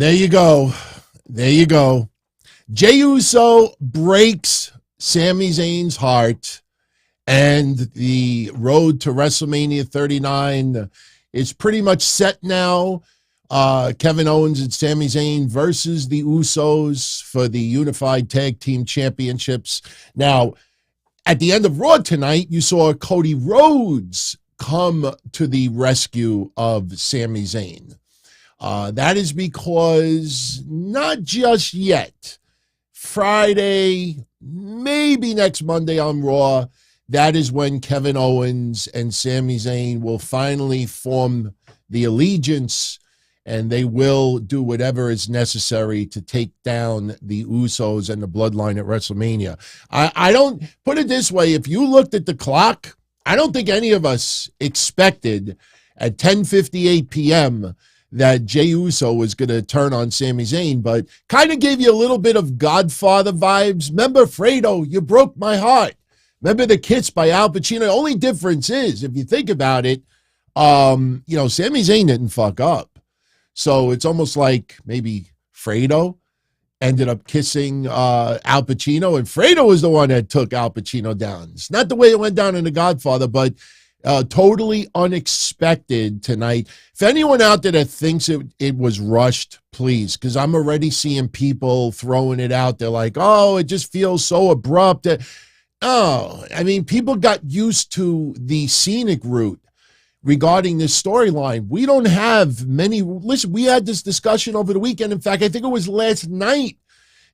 there you go. There you go. Jey Uso breaks Sami Zayn's heart, and the road to WrestleMania 39 is pretty much set now. Kevin Owens and Sami Zayn versus the Usos for the Unified Tag Team Championships. Now, at the end of Raw tonight, you saw Cody Rhodes come to the rescue of Sami Zayn. That is because not just yet. Friday, maybe next Monday on Raw, that is when Kevin Owens and Sami Zayn will finally form the allegiance, and they will do whatever is necessary to take down the Usos and the Bloodline at WrestleMania. I don't, put it this way, if you looked at the clock, I don't think any of us expected at 10:58 p.m. that Jey Uso was going to turn on Sami Zayn, but kind of gave you a little bit of Godfather vibes. Remember, Fredo, you broke my heart. Remember the Kiss by Al Pacino? The only difference is, if you think about it, Sami Zayn didn't fuck up. So it's almost like maybe Fredo ended up kissing Al Pacino, and Fredo was the one that took Al Pacino down. It's not the way it went down in The Godfather, but totally unexpected tonight. If anyone out there that thinks it was rushed, please, because I'm already seeing people throwing it out there like, oh, it just feels so abrupt. Oh, I mean, people got used to the scenic route regarding this storyline. We don't have many. Listen, we had this discussion over the weekend. In fact, I think it was last night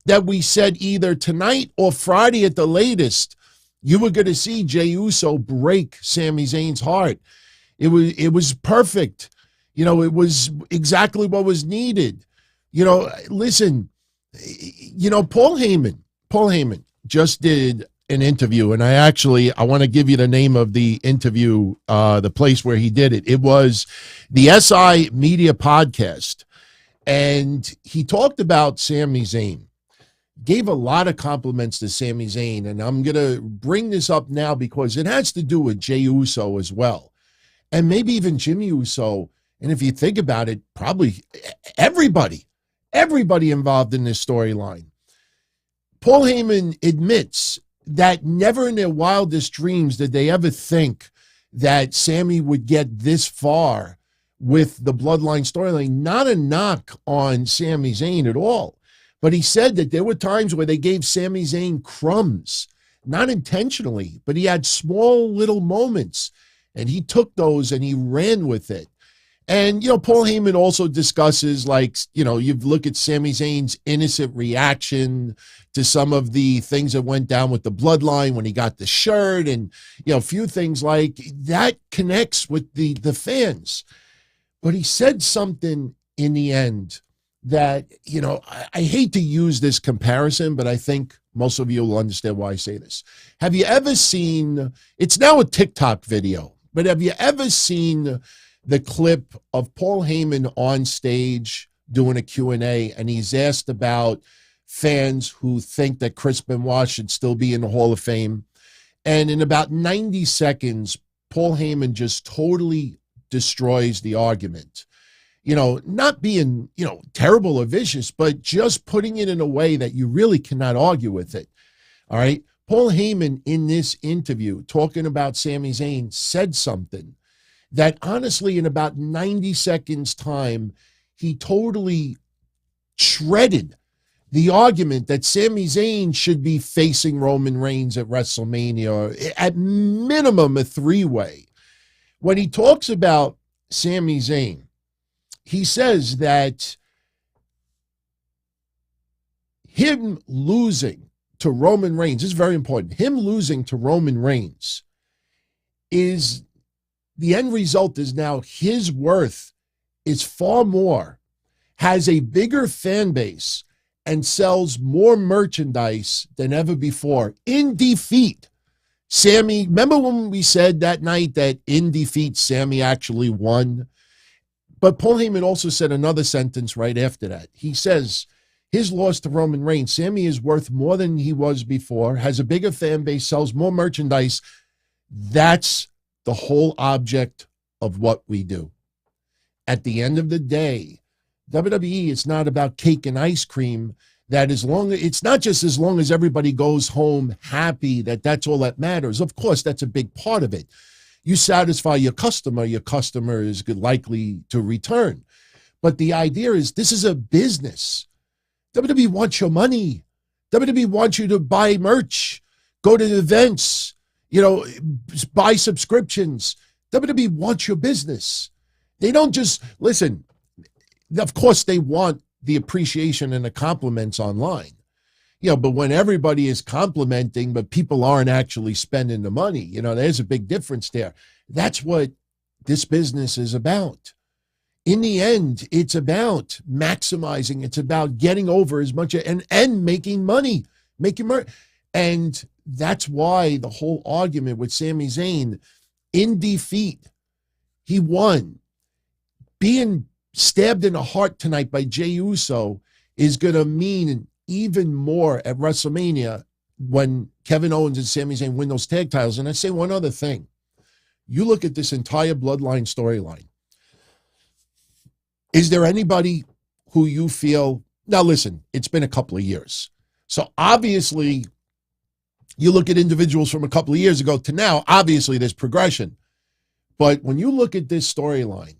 that we said either tonight or Friday at the latest, you were going to see Jey Uso break Sami Zayn's heart. It was perfect. It was exactly what was needed. Listen, Paul Heyman just did an interview, and I want to give you the name of the interview, the place where he did it. It was the SI Media Podcast, and he talked about Sami Zayn. Gave a lot of compliments to Sami Zayn, and I'm going to bring this up now because it has to do with Jey Uso as well, and maybe even Jimmy Uso. And if you think about it, probably everybody involved in this storyline. Paul Heyman admits that never in their wildest dreams did they ever think that Sami would get this far with the Bloodline storyline. Not a knock on Sami Zayn at all. But he said that there were times where they gave Sami Zayn crumbs, not intentionally, but he had small little moments, and he took those and he ran with it. And, Paul Heyman also discusses, you look at Sami Zayn's innocent reaction to some of the things that went down with the Bloodline when he got the shirt, and, a few things like that connects with the fans. But he said something in the end that, I hate to use this comparison, but I think most of you will understand why I say this. Have you ever seen, it's now a TikTok video, but have you ever seen the clip of Paul Heyman on stage doing a Q&A, and he's asked about fans who think that Chris Benoit should still be in the Hall of Fame? And in about 90 seconds, Paul Heyman just totally destroys the argument. Not being, terrible or vicious, but just putting it in a way that you really cannot argue with it. All right. Paul Heyman in this interview talking about Sami Zayn said something that honestly in about 90 seconds time, he totally shredded the argument that Sami Zayn should be facing Roman Reigns at WrestleMania, or at minimum a three-way. When he talks about Sami Zayn, he says that him losing to Roman Reigns, this is very important, him losing to Roman Reigns is, the end result is now his worth is far more, has a bigger fan base, and sells more merchandise than ever before in defeat. Sami, remember when we said that night that in defeat, Sami actually won? But Paul Heyman also said another sentence right after that. He says, his loss to Roman Reigns, Sami is worth more than he was before, has a bigger fan base, sells more merchandise. That's the whole object of what we do. At the end of the day, WWE is not about cake and ice cream. That it's not just as long as everybody goes home happy, that's all that matters. Of course, that's a big part of it. You satisfy your customer is likely to return. But the idea is this is a business. WWE wants your money. WWE wants you to buy merch, go to events, buy subscriptions. WWE wants your business. They don't just, listen, of course they want the appreciation and the compliments online. But when everybody is complimenting, but people aren't actually spending the money, there's a big difference there. That's what this business is about. In the end, it's about maximizing. It's about getting over as much and making money, And that's why the whole argument with Sami Zayn in defeat, he won. Being stabbed in the heart tonight by Jey Uso is going to mean even more at WrestleMania when Kevin Owens and Sami Zayn win those tag titles. And I say one other thing. You look at this entire Bloodline storyline. Is there anybody who you feel, now listen, it's been a couple of years. So obviously, you look at individuals from a couple of years ago to now, obviously there's progression. But when you look at this storyline,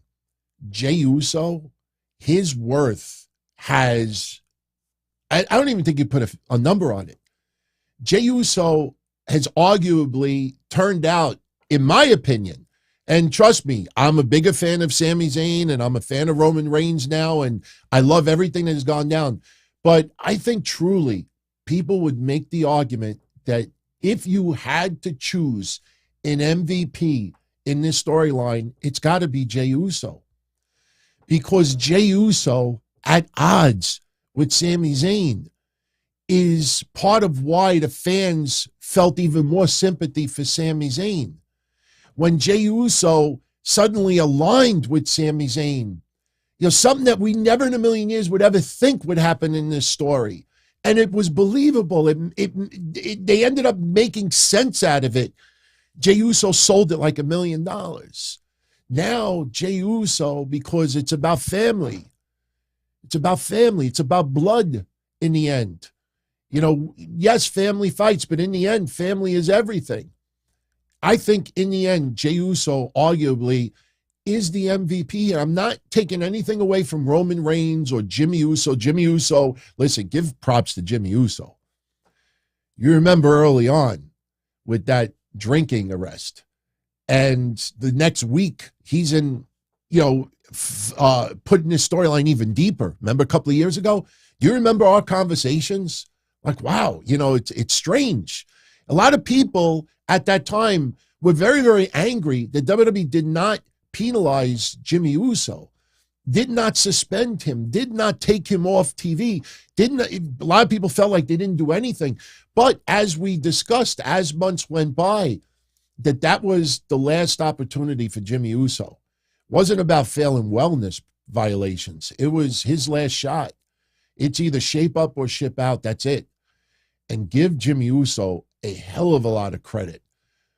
Jey Uso, his worth has, I don't even think you put a number on it. Jey Uso has arguably turned out, in my opinion, and trust me, I'm a bigger fan of Sami Zayn and I'm a fan of Roman Reigns now, and I love everything that has gone down. But I think truly people would make the argument that if you had to choose an MVP in this storyline, it's got to be Jey Uso. Because Jey Uso, at odds with Sami Zayn, is part of why the fans felt even more sympathy for Sami Zayn. When Jey Uso suddenly aligned with Sami Zayn, something that we never in a million years would ever think would happen in this story. And it was believable. They ended up making sense out of it. Jey Uso sold it like $1 million. Now, Jey Uso, because it's about family. It's about family. It's about blood in the end. Yes, family fights, but in the end, family is everything. I think in the end, Jey Uso arguably is the MVP. And I'm not taking anything away from Roman Reigns or Jimmy Uso. Jimmy Uso, listen, give props to Jimmy Uso. You remember early on with that drinking arrest. And the next week, he's in, putting his storyline even deeper. Remember a couple of years ago? Do you remember our conversations? Like, wow, it's strange. A lot of people at that time were very, very angry that WWE did not penalize Jimmy Uso, did not suspend him, did not take him off TV. A lot of people felt like they didn't do anything. But as we discussed, as months went by, that was the last opportunity for Jimmy Uso. It wasn't about failing wellness violations. It was his last shot. It's either shape up or ship out. That's it. And give Jimmy Uso a hell of a lot of credit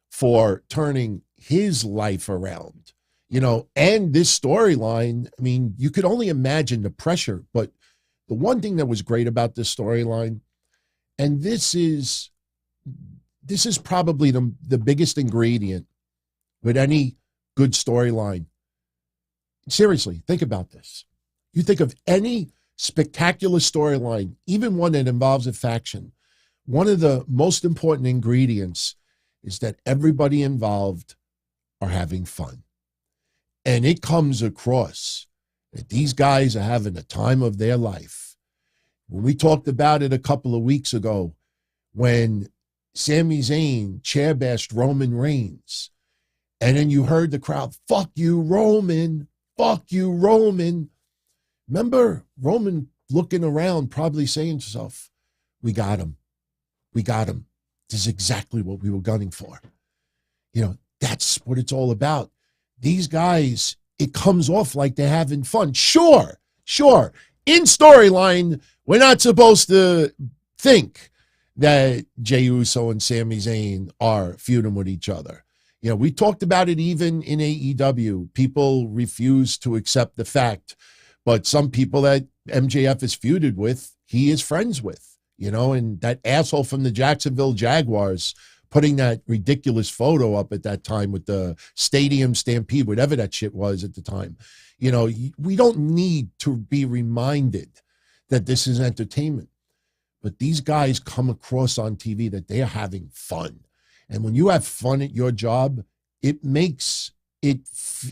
for turning his life around. And this storyline, I mean, you could only imagine the pressure. But the one thing that was great about this storyline, and this is probably the biggest ingredient with any good storyline. Seriously, think about this. You think of any spectacular storyline, even one that involves a faction, one of the most important ingredients is that everybody involved are having fun. And it comes across that these guys are having the time of their life. When we talked about it a couple of weeks ago, when Sami Zayn chair-bashed Roman Reigns, and then you heard the crowd, fuck you, Roman, fuck you, Roman. Remember Roman looking around, probably saying to himself, we got him. We got him. This is exactly what we were gunning for. That's what it's all about. These guys, it comes off like they're having fun. Sure. In storyline, we're not supposed to think that Jey Uso and Sami Zayn are feuding with each other. We talked about it even in AEW. People refuse to accept the fact. But some people that MJF is feuded with, he is friends with, you know, and that asshole from the Jacksonville Jaguars putting that ridiculous photo up at that time with the stadium stampede, whatever that shit was at the time. You know, we don't need to be reminded that this is entertainment. But these guys come across on TV that they are having fun. And when you have fun at your job, it makes it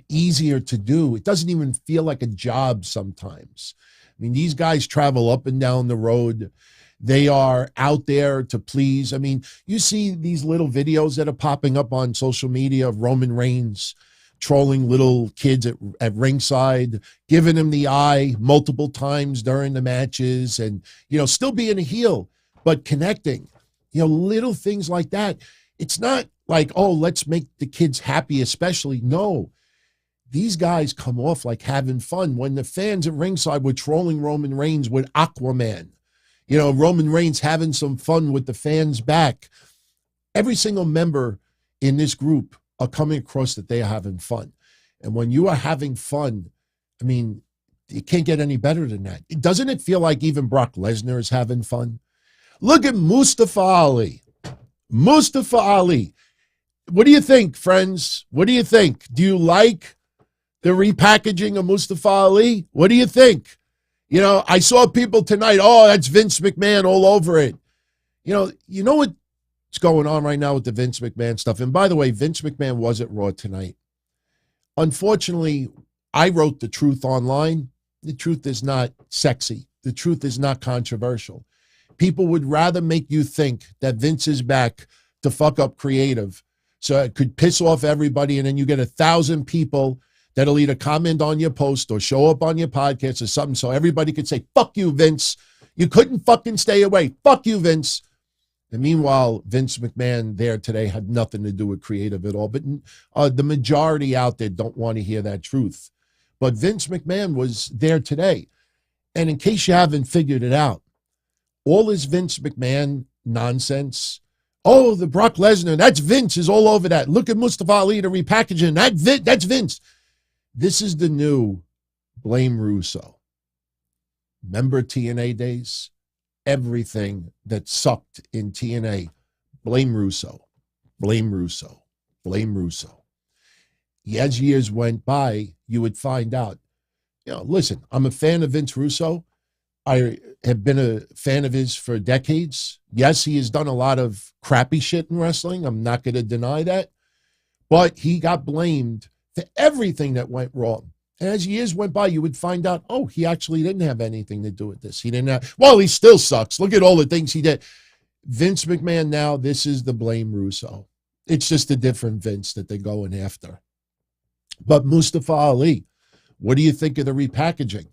easier to do. It doesn't even feel like a job sometimes. I mean, these guys travel up and down the road. They are out there to please. I mean, you see these little videos that are popping up on social media of Roman Reigns trolling little kids at ringside, giving them the eye multiple times during the matches, and, you know, still being a heel, but connecting, you know, little things like that. It's not like, oh, let's make the kids happy, especially. No, these guys come off like having fun. When the fans at ringside were trolling Roman Reigns with Aquaman, you know, Roman Reigns having some fun with the fans back. Every single member in this group are coming across that they are having fun. And when you are having fun, I mean, you can't get any better than that. Doesn't it feel like even Brock Lesnar is having fun? Look at Mustafa Ali. Mustafa Ali. What do you think, friends? What do you think? Do you like the repackaging of Mustafa Ali? What do you think? You know, I saw people tonight, oh, that's Vince McMahon all over it. You know what's going on right now with the Vince McMahon stuff? And by the way, Vince McMahon was at Raw tonight. Unfortunately, I wrote the truth online. The truth is not sexy. The truth is not controversial. People would rather make you think that Vince is back to fuck up creative so it could piss off everybody, and then you get 1,000 people that'll either comment on your post or show up on your podcast or something so everybody could say, fuck you, Vince. You couldn't fucking stay away. Fuck you, Vince. And meanwhile, Vince McMahon there today had nothing to do with creative at all. But the majority out there don't want to hear that truth. But Vince McMahon was there today. And in case you haven't figured it out, all this Vince McMahon nonsense, oh, the Brock Lesnar, that's Vince, is all over that. Look at Mustafa Ali, the repackaging, that's Vince. This is the new blame Russo. Remember TNA days? Everything that sucked in TNA, blame Russo, blame Russo, blame Russo. As years went by, you would find out, you know, listen, I'm a fan of Vince Russo. I have been a fan of his for decades. Yes, he has done a lot of crappy shit in wrestling. I'm not going to deny that. But he got blamed for everything that went wrong. And as years went by, you would find out, oh, he actually didn't have anything to do with this. He didn't have, well, he still sucks. Look at all the things he did. Vince McMahon now, this is the blame Russo. It's just a different Vince that they're going after. But Mustafa Ali, what do you think of the repackaging?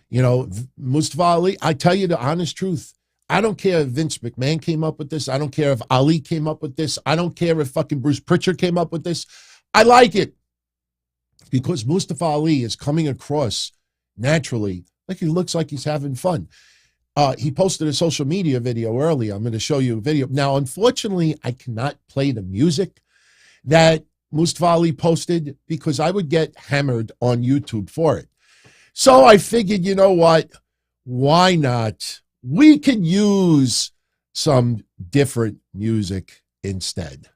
You know, Mustafa Ali, I tell you the honest truth. I don't care if Vince McMahon came up with this. I don't care if Ali came up with this. I don't care if fucking Bruce Pritchard came up with this. I like it. Because Mustafa Ali is coming across naturally like he looks like he's having fun. He posted a social media video earlier. I'm going to show you a video. Now, unfortunately, I cannot play the music that Mustafa Ali posted because I would get hammered on YouTube for it. So I figured, you know what? Why not? We could use some different music instead.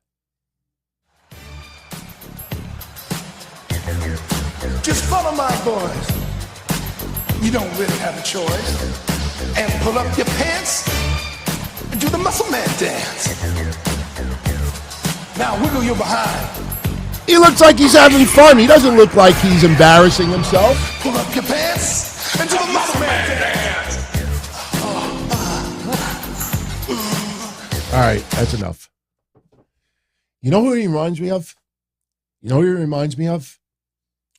Just follow my voice. You don't really have a choice. And pull up your pants and do the muscle man dance. Now wiggle your behind. He looks like he's having fun. He doesn't look like he's embarrassing himself. Pull up your pants and do the muscle man dance. All right, that's enough. You know who he reminds me of? You know who he reminds me of?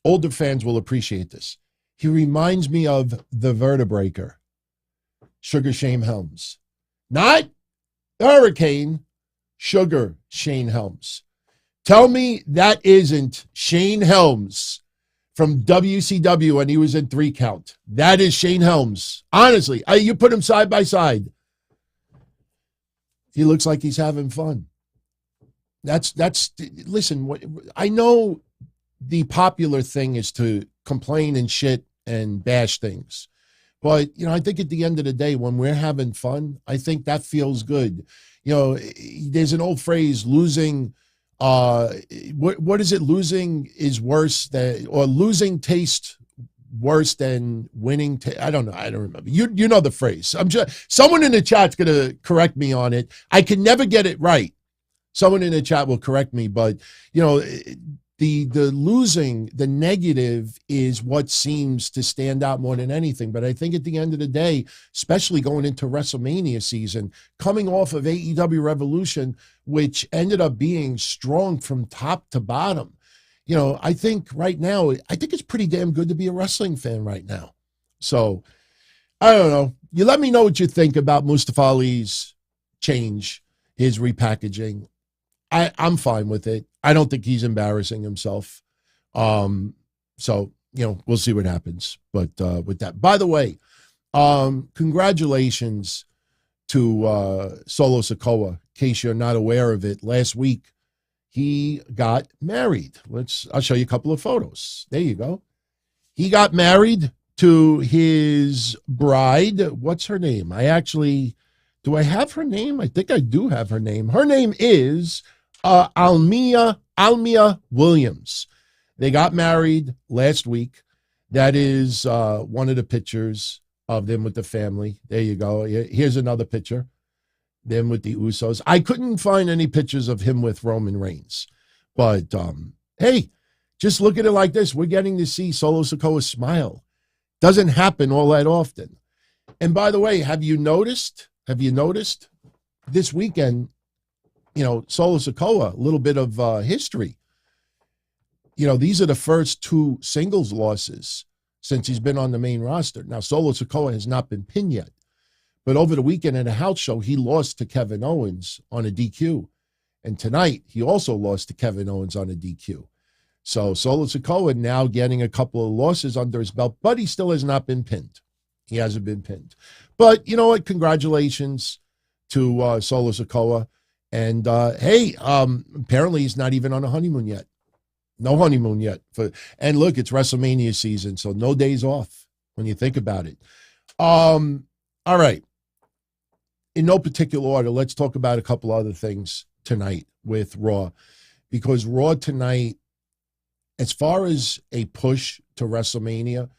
Older fans will appreciate this. He reminds me of the Vertebreaker, Sugar Shane Helms. Not the Hurricane, Sugar Shane Helms. Tell me that isn't Shane Helms from WCW when he was in 3 Count. That is Shane Helms. Honestly, you put him side by side. He looks like he's having fun. Listen, I know the popular thing is to complain and shit and bash things. But, I think at the end of the day, when we're having fun, I think that feels good. There's an old phrase, losing, what is it? Losing is worse than, or losing tastes worse than winning. I don't know. I don't remember. You know the phrase. I'm just, someone in the chat's going to correct me on it. I can never get it right. Someone in the chat will correct me, but the losing, the negative is what seems to stand out more than anything. But I think at the end of the day, especially going into WrestleMania season, coming off of AEW Revolution, which ended up being strong from top to bottom, I think right now, I think it's pretty damn good to be a wrestling fan right now. So I don't know. You let me know what you think about Mustafa Ali's change, his repackaging. I'm fine with it. I don't think he's embarrassing himself. So, we'll see what happens. But with that, by the way, congratulations to Solo Sikoa. In case you're not aware of it, last week he got married. I'll show you a couple of photos. There you go. He got married to his bride. What's her name? Do I have her name? I think I do have her name. Her name is Almia Williams. They got married last week. That is one of the pictures of them with the family. There you go. Here's another picture. Them with the Usos. I couldn't find any pictures of him with Roman Reigns. But, hey, just look at it like this. We're getting to see Solo Sikoa smile. Doesn't happen all that often. And by the way, have you noticed this weekend, Solo Sikoa, a little bit of history. These are the first two singles losses since he's been on the main roster. Now, Solo Sikoa has not been pinned yet. But over the weekend in a house show, he lost to Kevin Owens on a DQ. And tonight, he also lost to Kevin Owens on a DQ. So Solo Sikoa now getting a couple of losses under his belt, but he still has not been pinned. He hasn't been pinned. But you know what? Congratulations to Solo Sikoa. And, hey, apparently he's not even on a honeymoon yet. No honeymoon yet. And look, it's WrestleMania season, so no days off when you think about it. All right. In no particular order, let's talk about a couple other things tonight with Raw. Because Raw tonight, as far as a push to WrestleMania,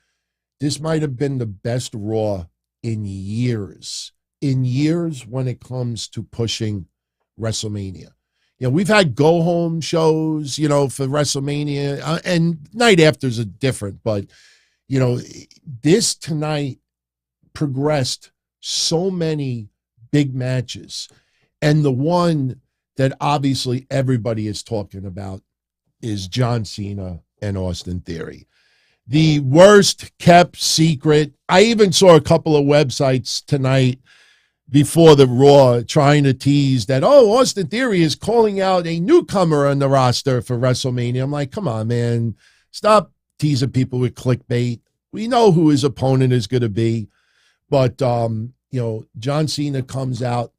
this might have been the best Raw in years. In years when it comes to pushing WrestleMania. We've had go-home shows, for WrestleMania, and night afters are different. But, this tonight progressed so many big matches. And the one that obviously everybody is talking about is John Cena and Austin Theory. The worst kept secret. I even saw a couple of websites tonight before the Raw trying to tease that, Austin Theory is calling out a newcomer on the roster for WrestleMania. I'm like, come on, man. Stop teasing people with clickbait. We know who his opponent is going to be. But, John Cena comes out,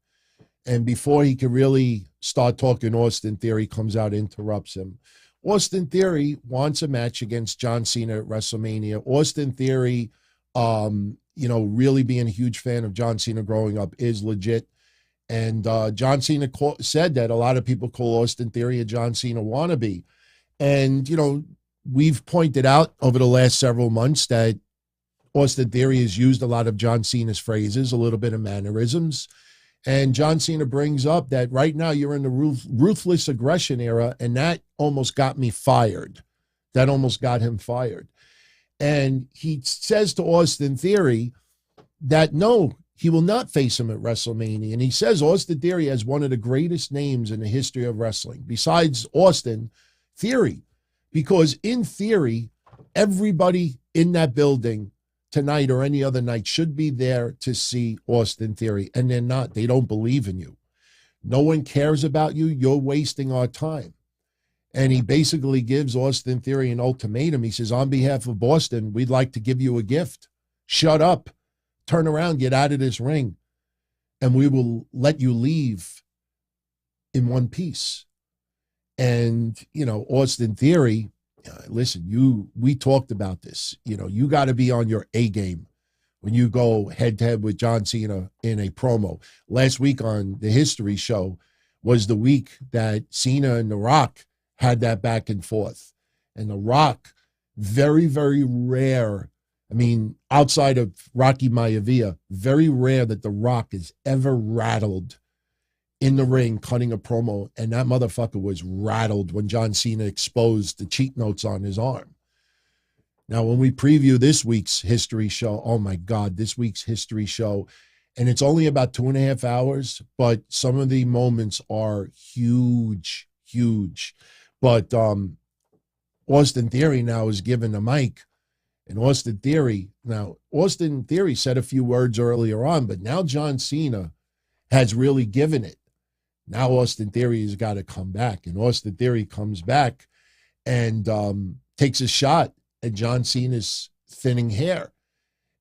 and before he can really start talking, Austin Theory comes out and interrupts him. Austin Theory wants a match against John Cena at WrestleMania. Austin Theory, really being a huge fan of John Cena growing up is legit. And John Cena said that a lot of people call Austin Theory a John Cena wannabe. And, we've pointed out over the last several months that Austin Theory has used a lot of John Cena's phrases, a little bit of mannerisms. And John Cena brings up that right now you're in the ruthless aggression era, and that almost got me fired. That almost got him fired. And he says to Austin Theory that, no, he will not face him at WrestleMania. And he says Austin Theory has one of the greatest names in the history of wrestling, besides Austin Theory. Because in theory, everybody in that building tonight or any other night should be there to see Austin Theory. And they're not. They don't believe in you. No one cares about you. You're wasting our time. And he basically gives Austin Theory an ultimatum. He says, on behalf of Boston, we'd like to give you a gift. Shut up. Turn around. Get out of this ring. And we will let you leave in one piece. And, Austin Theory, listen, we talked about this. You got to be on your A game when you go head to head with John Cena in a promo. Last week on the History Show was the week that Cena and The Rock had that back and forth. And The Rock, very, very rare. I mean, outside of Rocky Maivia, very rare that The Rock is ever rattled in the ring cutting a promo, and that motherfucker was rattled when John Cena exposed the cheat notes on his arm. Now, when we preview this week's History Show, oh my God, this week's History Show, and it's only about 2.5 hours, but some of the moments are huge, huge. But Austin Theory now is given a mic, and Austin Theory said a few words earlier on, but now John Cena has really given it. Now Austin Theory has got to come back, and Austin Theory comes back and takes a shot at John Cena's thinning hair.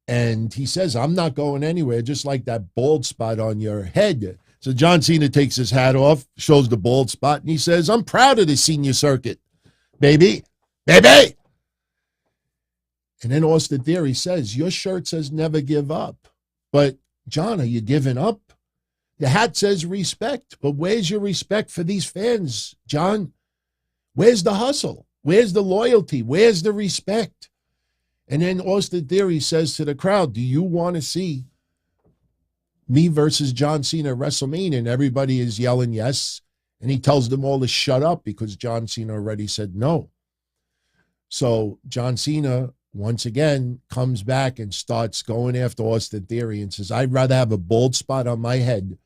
And he says, I'm not going anywhere, just like that bald spot on your head. So John Cena takes his hat off, shows the bald spot, and he says, I'm proud of the senior circuit, baby. Baby! And then Austin Theory says, your shirt says never give up. But, John, are you giving up? The hat says respect, but where's your respect for these fans, John? Where's the hustle? Where's the loyalty? Where's the respect? And then Austin Theory says to the crowd, do you want to see me versus John Cena at WrestleMania? And everybody is yelling yes. And he tells them all to shut up because John Cena already said no. So John Cena, once again, comes back and starts going after Austin Theory and says, I'd rather have a bald spot on my head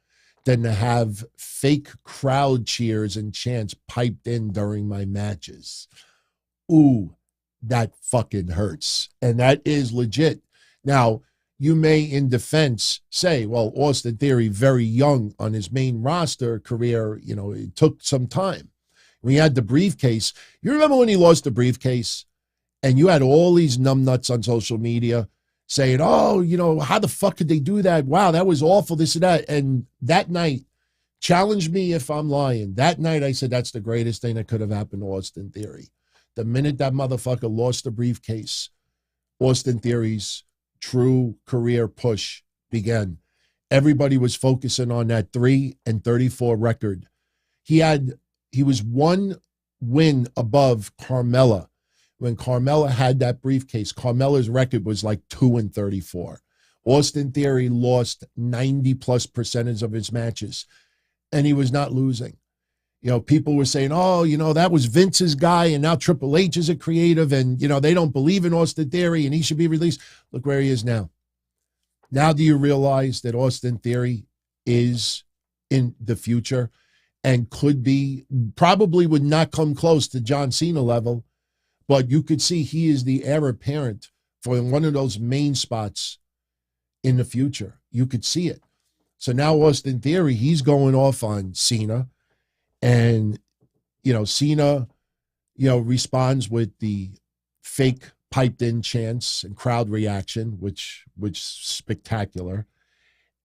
than to have fake crowd cheers and chants piped in during my matches. Ooh, that fucking hurts. And that is legit. Now, you may, in defense, say, well, Austin Theory, very young on his main roster career, it took some time. When he had the briefcase, you remember when he lost the briefcase and you had all these numbnuts on social media saying, oh, how the fuck could they do that? Wow, that was awful, this and that. And that night, challenge me if I'm lying. That night I said that's the greatest thing that could have happened to Austin Theory. The minute that motherfucker lost the briefcase, Austin Theory's true career push began. Everybody was focusing on that 3-34 record. He was one win above Carmella. When Carmella had that briefcase, Carmella's record was like 2-34. Austin Theory lost 90+% of his matches, and he was not losing. People were saying, oh, that was Vince's guy, and now Triple H is a creative, and, they don't believe in Austin Theory, and he should be released. Look where he is now. Now do you realize that Austin Theory is in the future and probably would not come close to John Cena level, but you could see he is the heir apparent for one of those main spots in the future. You could see it. So now Austin Theory, he's going off on Cena. And, Cena, responds with the fake piped in chants and crowd reaction, which spectacular.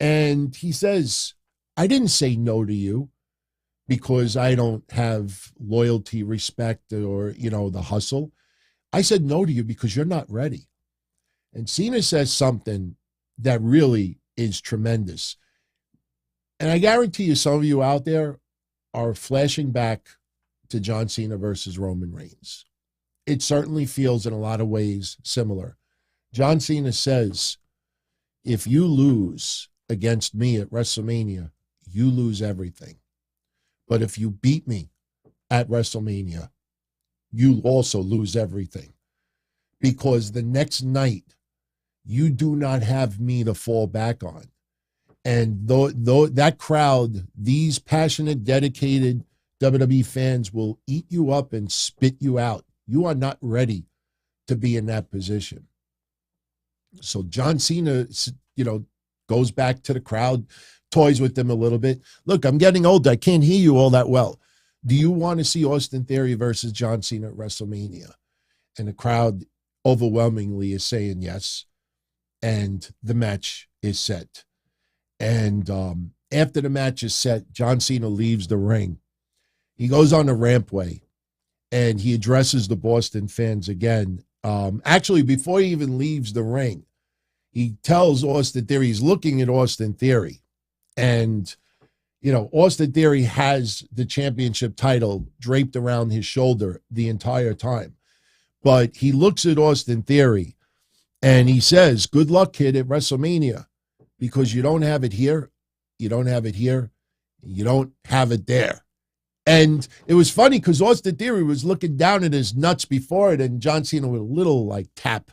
And he says, I didn't say no to you because I don't have loyalty, respect, or, the hustle. I said no to you because you're not ready. And Cena says something that really is tremendous. And I guarantee you some of you out there are flashing back to John Cena versus Roman Reigns. It certainly feels in a lot of ways similar. John Cena says, if you lose against me at WrestleMania, you lose everything. But if you beat me at WrestleMania, you also lose everything. Because the next night, you do not have me to fall back on. And though that crowd, these passionate, dedicated WWE fans will eat you up and spit you out. You are not ready to be in that position. So John Cena, goes back to the crowd, toys with them a little bit. Look, I'm getting old. I can't hear you all that well. Do you want to see Austin Theory versus John Cena at WrestleMania? And the crowd overwhelmingly is saying yes. And the match is set. And after the match is set, John Cena leaves the ring. He goes on the rampway, and he addresses the Boston fans again. Actually, before he even leaves the ring, he tells Austin Theory, he's looking at Austin Theory, and Austin Theory has the championship title draped around his shoulder the entire time. But he looks at Austin Theory and he says, good luck, kid, at WrestleMania, because you don't have it here, you don't have it here, you don't have it there. And it was funny because Austin Theory was looking down at his nuts before it, and John Cena with a little tap.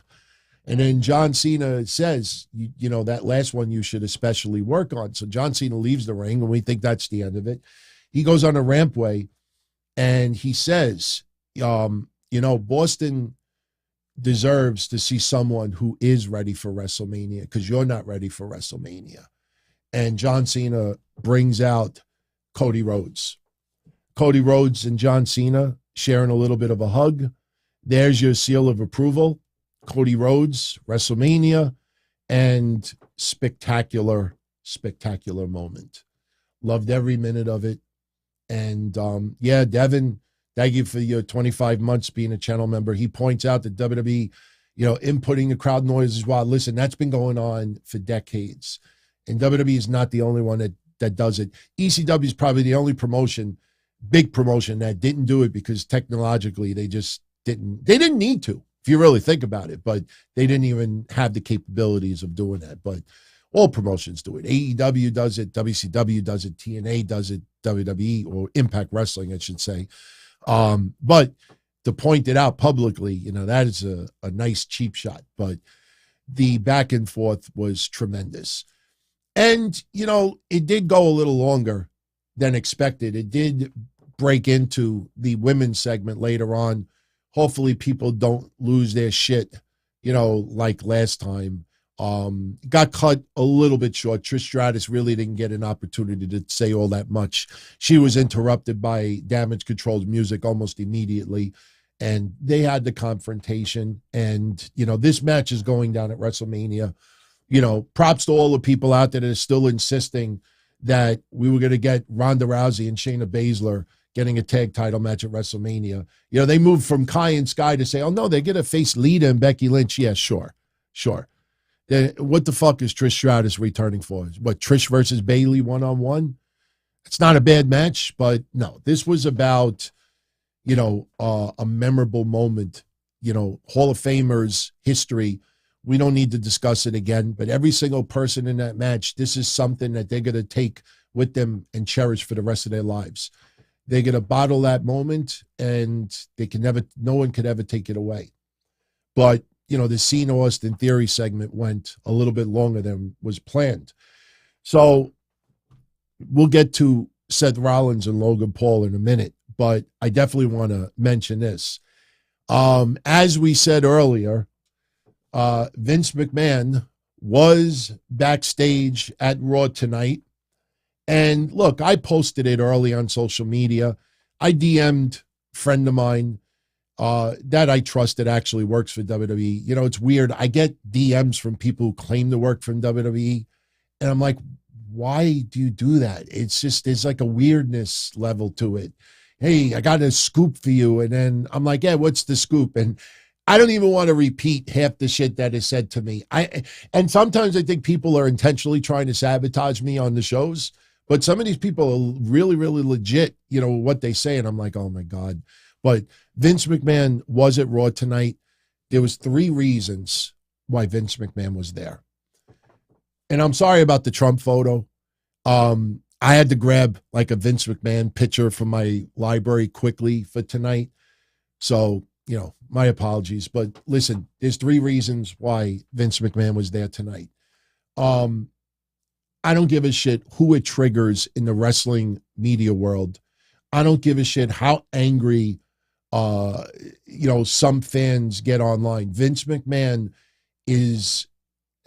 And then John Cena says, that last one you should especially work on. So John Cena leaves the ring, and we think that's the end of it. He goes on a rampway, and he says, Boston deserves to see someone who is ready for WrestleMania, because you're not ready for WrestleMania. And John Cena brings out Cody Rhodes. Cody Rhodes and John Cena sharing a little bit of a hug. There's your seal of approval. Cody Rhodes, WrestleMania, and spectacular moment. Loved every minute of it. And Devin, thank you for your 25 months being a channel member. He points out that WWE, inputting the crowd noise as well. Listen, that's been going on for decades. And WWE is not the only one that does it. ECW is probably the only big promotion that didn't do it, because technologically they just didn't need to, if you really think about it, but they didn't even have the capabilities of doing that. But all promotions do it. AEW does it, WCW does it, TNA does it, WWE, or Impact Wrestling, I should say. But to point it out publicly, that is a nice cheap shot. But the back and forth was tremendous. And, it did go a little longer than expected. It did break into the women's segment later on. Hopefully people don't lose their shit, like last time. Got cut a little bit short. Trish Stratus really didn't get an opportunity to say all that much. She was interrupted by Damage Control's music almost immediately, and they had the confrontation. And, this match is going down at WrestleMania. Props to all the people out there that are still insisting that we were going to get Ronda Rousey and Shayna Baszler getting a tag title match at WrestleMania. They moved from Kai and Sky to say, oh, no, they're going to face Lita and Becky Lynch. Yeah, sure. Then what the fuck is Trish Stratus returning for? What, Trish versus Bayley one-on-one? It's not a bad match, but no, this was about, a memorable moment, Hall of Famers history. We don't need to discuss it again, but every single person in that match, this is something that they're going to take with them and cherish for the rest of their lives. They're going to bottle that moment, and no one could ever take it away. But, the Cena Austin Theory segment went a little bit longer than was planned. So we'll get to Seth Rollins and Logan Paul in a minute, but I definitely want to mention this. As we said earlier, Vince McMahon was backstage at Raw tonight. And look, I posted it early on social media. I DM'd a friend of mine that I trust that actually works for WWE. It's weird. I get DMs from people who claim to work from WWE. And I'm like, why do you do that? It's just, there's like a weirdness level to it. Hey, I got a scoop for you. And then I'm like, yeah, what's the scoop? And I don't even want to repeat half the shit that is said to me. And sometimes I think people are intentionally trying to sabotage me on the shows. But some of these people are really, really legit, what they say. And I'm like, oh, my God. But Vince McMahon was at Raw tonight. There was 3 reasons why Vince McMahon was there. And I'm sorry about the Trump photo. I had to grab like a Vince McMahon picture from my library quickly for tonight. So, my apologies. But listen, there's 3 reasons why Vince McMahon was there tonight. I don't give a shit who it triggers in the wrestling media world. I don't give a shit how angry, some fans get online. Vince McMahon has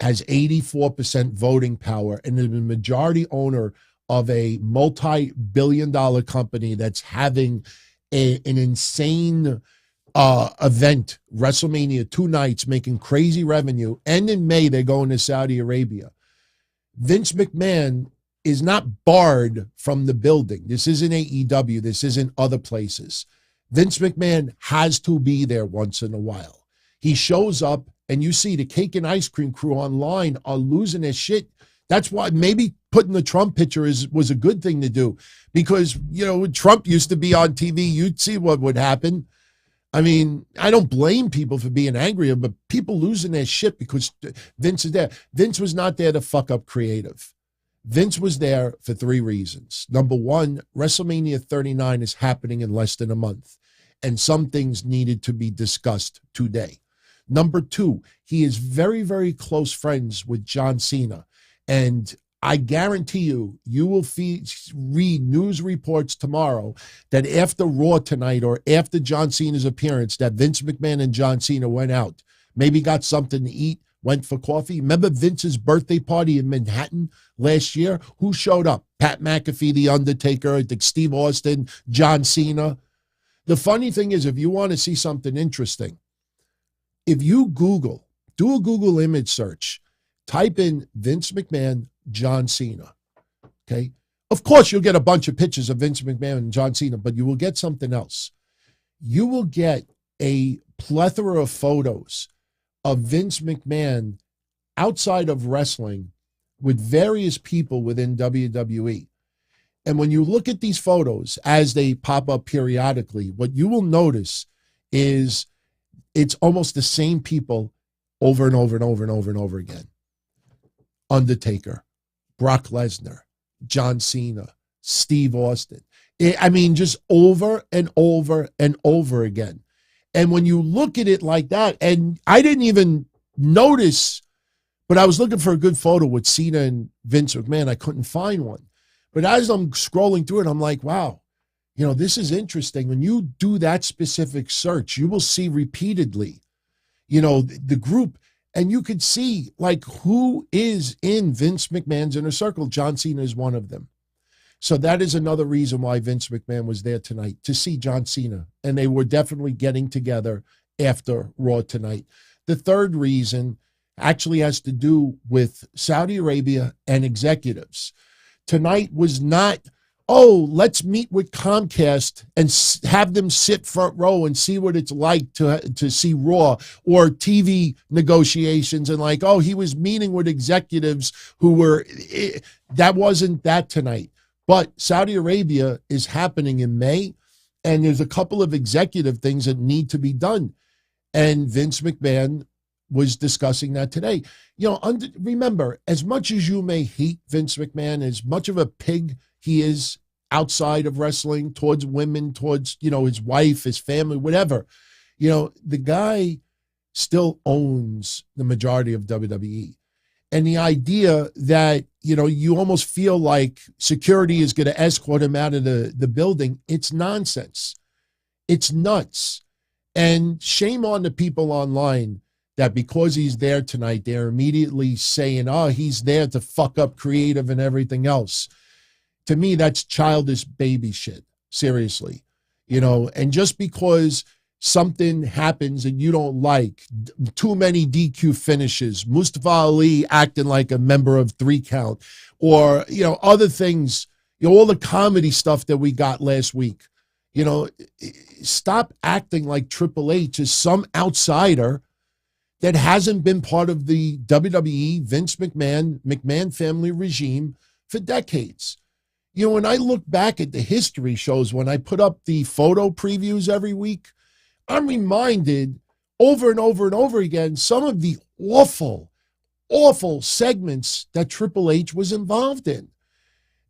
84% voting power and is the majority owner of a multi-billion-dollar company that's having an insane event, WrestleMania, 2 nights, making crazy revenue. And in May, they're going to Saudi Arabia. Vince McMahon is not barred from the building. This isn't AEW. This isn't other places. Vince McMahon has to be there once in a while. He shows up, and you see the cake and ice cream crew online are losing their shit. That's why maybe putting the Trump picture was a good thing to do, because, you know, when Trump used to be on TV, you'd see what would happen. I mean, I don't blame people for being angry, but people losing their shit because Vince is there. Vince was not there to fuck up creative. Vince was there for 3 reasons. Number one, WrestleMania 39 is happening in less than a month, and some things needed to be discussed today. Number two, he is very, very close friends with John Cena. And I guarantee you, you will read news reports tomorrow that after Raw tonight or after John Cena's appearance, that Vince McMahon and John Cena went out, maybe got something to eat, went for coffee. Remember Vince's birthday party in Manhattan last year? Who showed up? Pat McAfee, The Undertaker, I think Steve Austin, John Cena. The funny thing is, if you want to see something interesting, if you do a Google image search, type in Vince McMahon, John Cena, okay? Of course, you'll get a bunch of pictures of Vince McMahon and John Cena, but you will get something else. You will get a plethora of photos of Vince McMahon outside of wrestling with various people within WWE. And when you look at these photos as they pop up periodically, what you will notice is it's almost the same people over and over and over and over and over again. Undertaker, Brock Lesnar, John Cena, Steve Austin. I mean, just over and over and over again. And when you look at it like that, and I didn't even notice, but I was looking for a good photo with Cena and Vince McMahon. I couldn't find one. But as I'm scrolling through it, I'm like, wow, you know, this is interesting. When you do that specific search, you will see repeatedly, you know, the group, and you could see like who is in Vince McMahon's inner circle. John Cena is one of them. So that is another reason why Vince McMahon was there tonight, to see John Cena. And they were definitely getting together after Raw tonight. The third reason actually has to do with Saudi Arabia and executives. Tonight was not, oh, let's meet with Comcast and have them sit front row and see what it's like to see Raw, or TV negotiations, and like, oh, he was meeting with executives who were, that wasn't that tonight. But Saudi Arabia is happening in May, and there's a couple of executive things that need to be done. And Vince McMahon was discussing that today. You know, remember, as much as you may hate Vince McMahon, as much of a pig he is outside of wrestling towards women, towards, you know, his wife, his family, whatever, you know, the guy still owns the majority of WWE. And the idea that, you know, you almost feel like security is going to escort him out of the building, it's nonsense. It's nuts. And shame on the people online that because he's there tonight, they're immediately saying, oh, he's there to fuck up creative and everything else. To me, that's childish baby shit, seriously. You know, and just because something happens and you don't like, too many DQ finishes, Mustafa Ali acting like a member of 3 Count, or, you know, other things, you know, all the comedy stuff that we got last week, you know, stop acting like Triple H is some outsider that hasn't been part of the WWE, Vince McMahon family regime for decades. You know, when I look back at the history shows, when I put up the photo previews every week, I'm reminded over and over and over again some of the awful, awful segments that Triple H was involved in.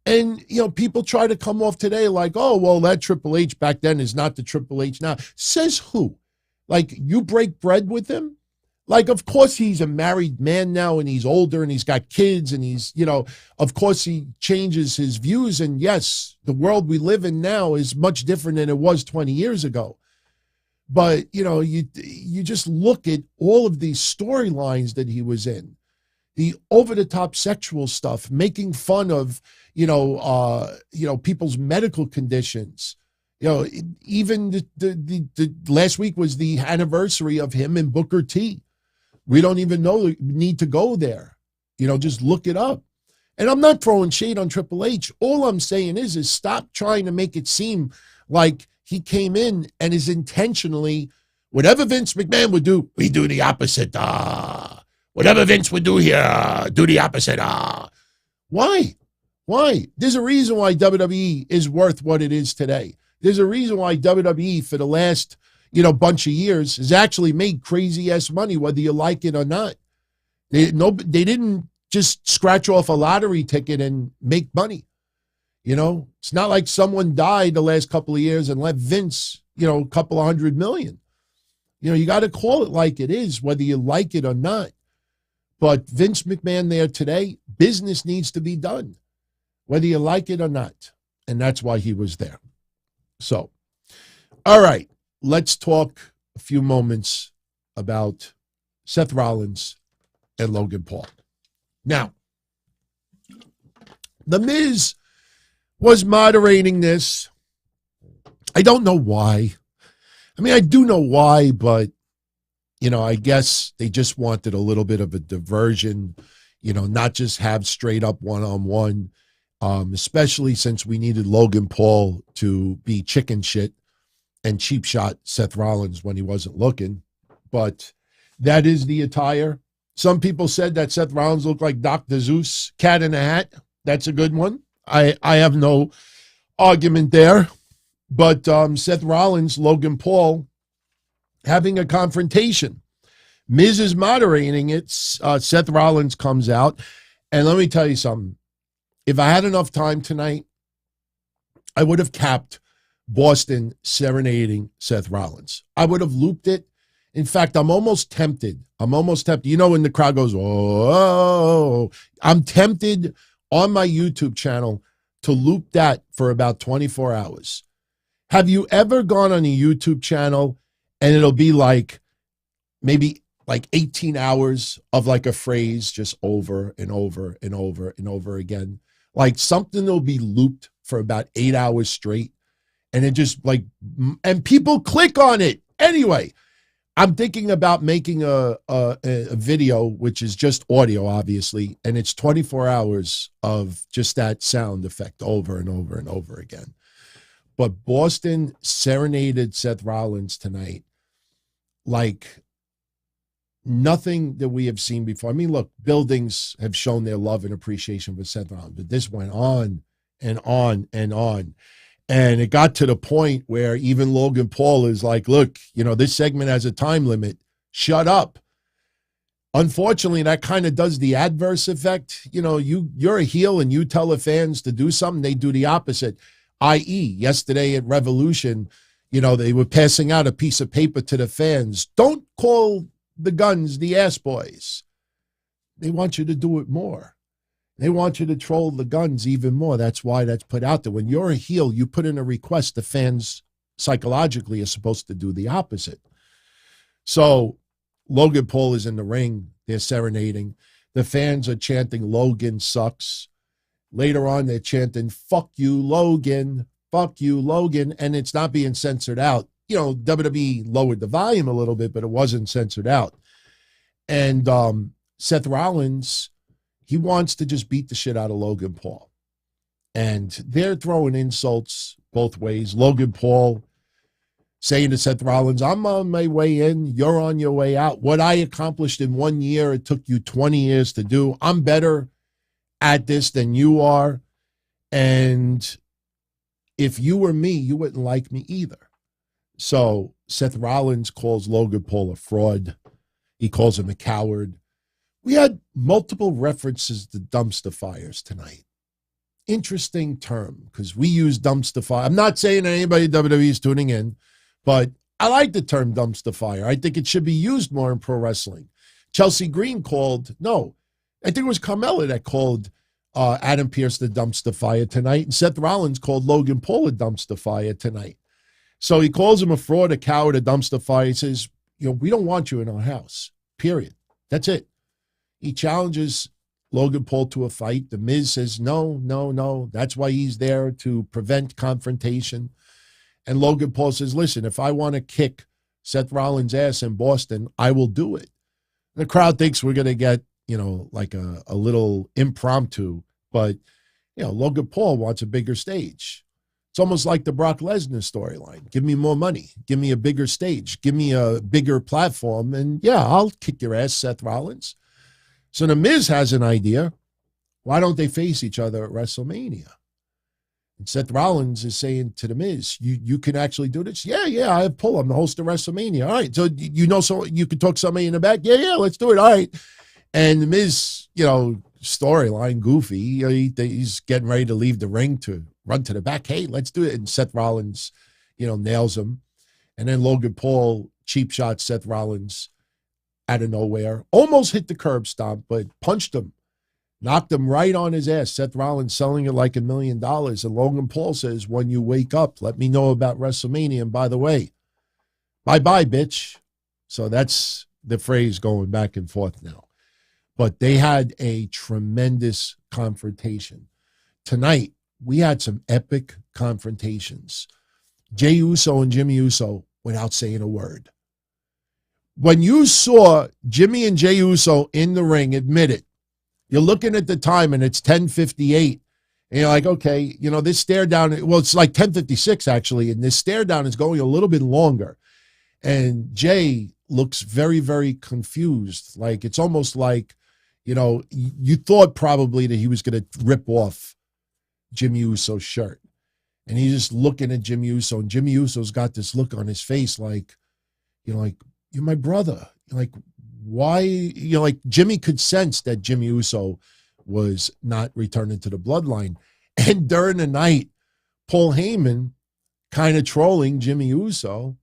And, you know, people try to come off today like, oh, well, that Triple H back then is not the Triple H now. Says who? Like, you break bread with him? Like, of course, he's a married man now, and he's older, and he's got kids, and he's, you know, of course, he changes his views. And yes, the world we live in now is much different than it was 20 years ago. But, you know, you just look at all of these storylines that he was in, the over-the-top sexual stuff, making fun of, you know, people's medical conditions. You know, even the last week was the anniversary of him and Booker T. We don't even need to go there. You know, just look it up. And I'm not throwing shade on Triple H. All I'm saying is stop trying to make it seem like he came in and is intentionally, whatever Vince McMahon would do, we do the opposite. Whatever Vince would do here, do the opposite. Why? Why? There's a reason why WWE is worth what it is today. There's a reason why WWE for the last, bunch of years has actually made crazy ass money, whether you like it or not. They didn't just scratch off a lottery ticket and make money. It's not like someone died the last couple of years and left Vince, a couple of $100 million. You got to call it like it is, whether you like it or not. But Vince McMahon there today, business needs to be done, whether you like it or not. And that's why he was there. So, all right, let's talk a few moments about Seth Rollins and Logan Paul. Now, The Miz was moderating this. I don't know why. I mean, I do know why, but, I guess they just wanted a little bit of a diversion, not just have straight up one-on-one, especially since we needed Logan Paul to be chicken shit and cheap shot Seth Rollins when he wasn't looking. But that is the attire. Some people said that Seth Rollins looked like Dr. Zeus, Cat in a Hat. That's a good one. I have no argument there. But Seth Rollins, Logan Paul, having a confrontation. Miz is moderating it. Seth Rollins comes out. And let me tell you something. If I had enough time tonight, I would have capped Boston serenading Seth Rollins. I would have looped it. In fact, I'm almost tempted. When the crowd goes, oh, I'm tempted on my YouTube channel to loop that for about 24 hours. Have you ever gone on a YouTube channel and it'll be like maybe like 18 hours of like a phrase just over and over and over and over again? Like something will be looped for about 8 hours straight. And it just and people click on it. Anyway, I'm thinking about making a video, which is just audio, obviously. And it's 24 hours of just that sound effect over and over and over again. But Boston serenaded Seth Rollins tonight like nothing that we have seen before. I mean, look, buildings have shown their love and appreciation for Seth Rollins, but this went on and on and on. And it got to the point where even Logan Paul is like, look, this segment has a time limit. Shut up. Unfortunately, that kind of does the adverse effect. You're a heel and you tell the fans to do something, they do the opposite. I.e., yesterday at Revolution, they were passing out a piece of paper to the fans. Don't call the Guns the ass boys. They want you to do it more. They want you to troll the Guns even more. That's why that's put out there. When you're a heel, you put in a request. The fans psychologically are supposed to do the opposite. So Logan Paul is in the ring. They're serenading. The fans are chanting, Logan sucks. Later on, they're chanting, fuck you, Logan. Fuck you, Logan. And it's not being censored out. WWE lowered the volume a little bit, but it wasn't censored out. And Seth Rollins, he wants to just beat the shit out of Logan Paul. And they're throwing insults both ways. Logan Paul saying to Seth Rollins, I'm on my way in, you're on your way out. What I accomplished in 1 year, it took you 20 years to do. I'm better at this than you are. And if you were me, you wouldn't like me either. So Seth Rollins calls Logan Paul a fraud. He calls him a coward. We had multiple references to dumpster fires tonight. Interesting term, because we use dumpster fire. I'm not saying that anybody at WWE is tuning in, but I like the term dumpster fire. I think it should be used more in pro wrestling. Chelsea Green I think it was Carmella that called Adam Pearce the dumpster fire tonight, and Seth Rollins called Logan Paul a dumpster fire tonight. So he calls him a fraud, a coward, a dumpster fire. He says, we don't want you in our house, period. That's it. He challenges Logan Paul to a fight. The Miz says, no. That's why he's there, to prevent confrontation. And Logan Paul says, listen, if I want to kick Seth Rollins' ass in Boston, I will do it. The crowd thinks we're going to get, like a little impromptu, but, Logan Paul wants a bigger stage. It's almost like the Brock Lesnar storyline. Give me more money. Give me a bigger stage. Give me a bigger platform. And yeah, I'll kick your ass, Seth Rollins. So The Miz has an idea. Why don't they face each other at WrestleMania? And Seth Rollins is saying to The Miz, you can actually do this? Yeah, I have pull. I'm the host of WrestleMania. All right, so so you can talk somebody in the back? Yeah, let's do it. All right. And The Miz, storyline, goofy. He's getting ready to leave the ring to run to the back. Hey, let's do it. And Seth Rollins, nails him. And then Logan Paul cheap shot Seth Rollins out of nowhere. Almost hit the curb stomp, but punched him. Knocked him right on his ass. Seth Rollins selling it like $1 million. And Logan Paul says, when you wake up, let me know about WrestleMania. And by the way, bye-bye, bitch. So that's the phrase going back and forth now. But they had a tremendous confrontation. Tonight, we had some epic confrontations. Jey Uso and Jimmy Uso without saying a word. When you saw Jimmy and Jey Uso in the ring, admit it, you're looking at the time and it's 10:58. And you're like, okay, this stare down, well, it's like 10:56 actually, and this stare down is going a little bit longer. And Jey looks very, very confused. Like, it's almost like, you thought probably that he was going to rip off Jimmy Uso's shirt. And he's just looking at Jimmy Uso, and Jimmy Uso's got this look on his face like, you're my brother. Like, why? Jimmy could sense that Jimmy Uso was not returning to the bloodline. And during the night, Paul Heyman kind of trolling Jimmy Uso.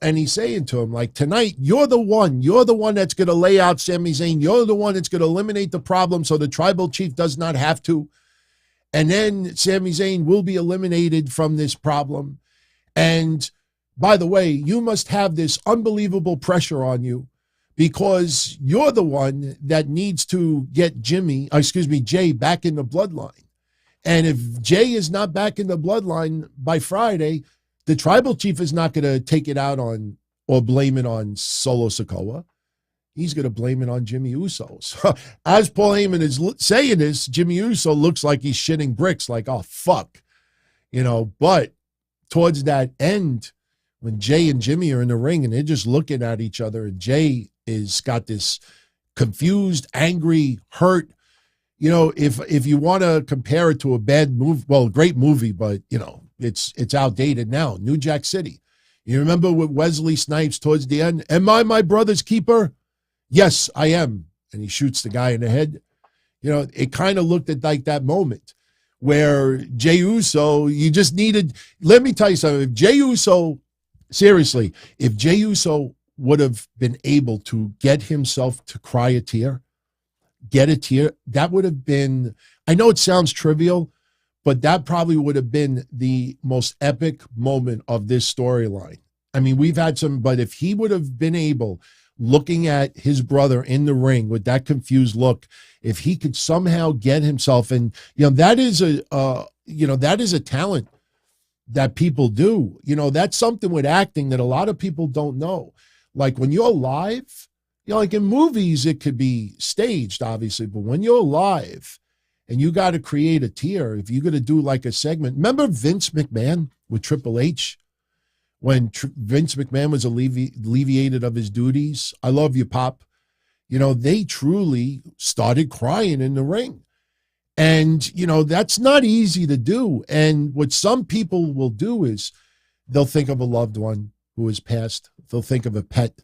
And he's saying to him, like, tonight, you're the one that's going to lay out Sami Zayn. You're the one that's going to eliminate the problem so the tribal chief does not have to. And then Sami Zayn will be eliminated from this problem. And by the way, you must have this unbelievable pressure on you because you're the one that needs to get Jey back in the bloodline. And if Jey is not back in the bloodline by Friday, the tribal chief is not going to take it out on or blame it on Solo Sikoa. He's going to blame it on Jimmy Uso. So as Paul Heyman is saying this, Jimmy Uso looks like he's shitting bricks, like, oh, fuck. But towards that end, when Jey and Jimmy are in the ring and they're just looking at each other, and Jey is got this confused, angry, hurt. If you want to compare it to a bad movie, well, great movie, but, it's outdated now. New Jack City. You remember with Wesley Snipes towards the end? Am I my brother's keeper? Yes, I am. And he shoots the guy in the head. It kind of looked at like that moment where Jey Uso, you just needed, let me tell you something. If Jey Uso would have been able to get himself to cry a tear, that would have been, I know it sounds trivial, but that probably would have been the most epic moment of this storyline. I mean, we've had some, but if he would have been able, looking at his brother in the ring with that confused look, if he could somehow get himself, and that is a talent that people do. That's something with acting that a lot of people don't know. Like when you're live, like in movies, it could be staged, obviously, but when you're live, and you got to create a tier. If you're going to do like a segment, remember Vince McMahon with Triple H? When Vince McMahon was alleviated of his duties, I love you, Pop. They truly started crying in the ring. And, that's not easy to do. And what some people will do is they'll think of a loved one who has passed. They'll think of a pet,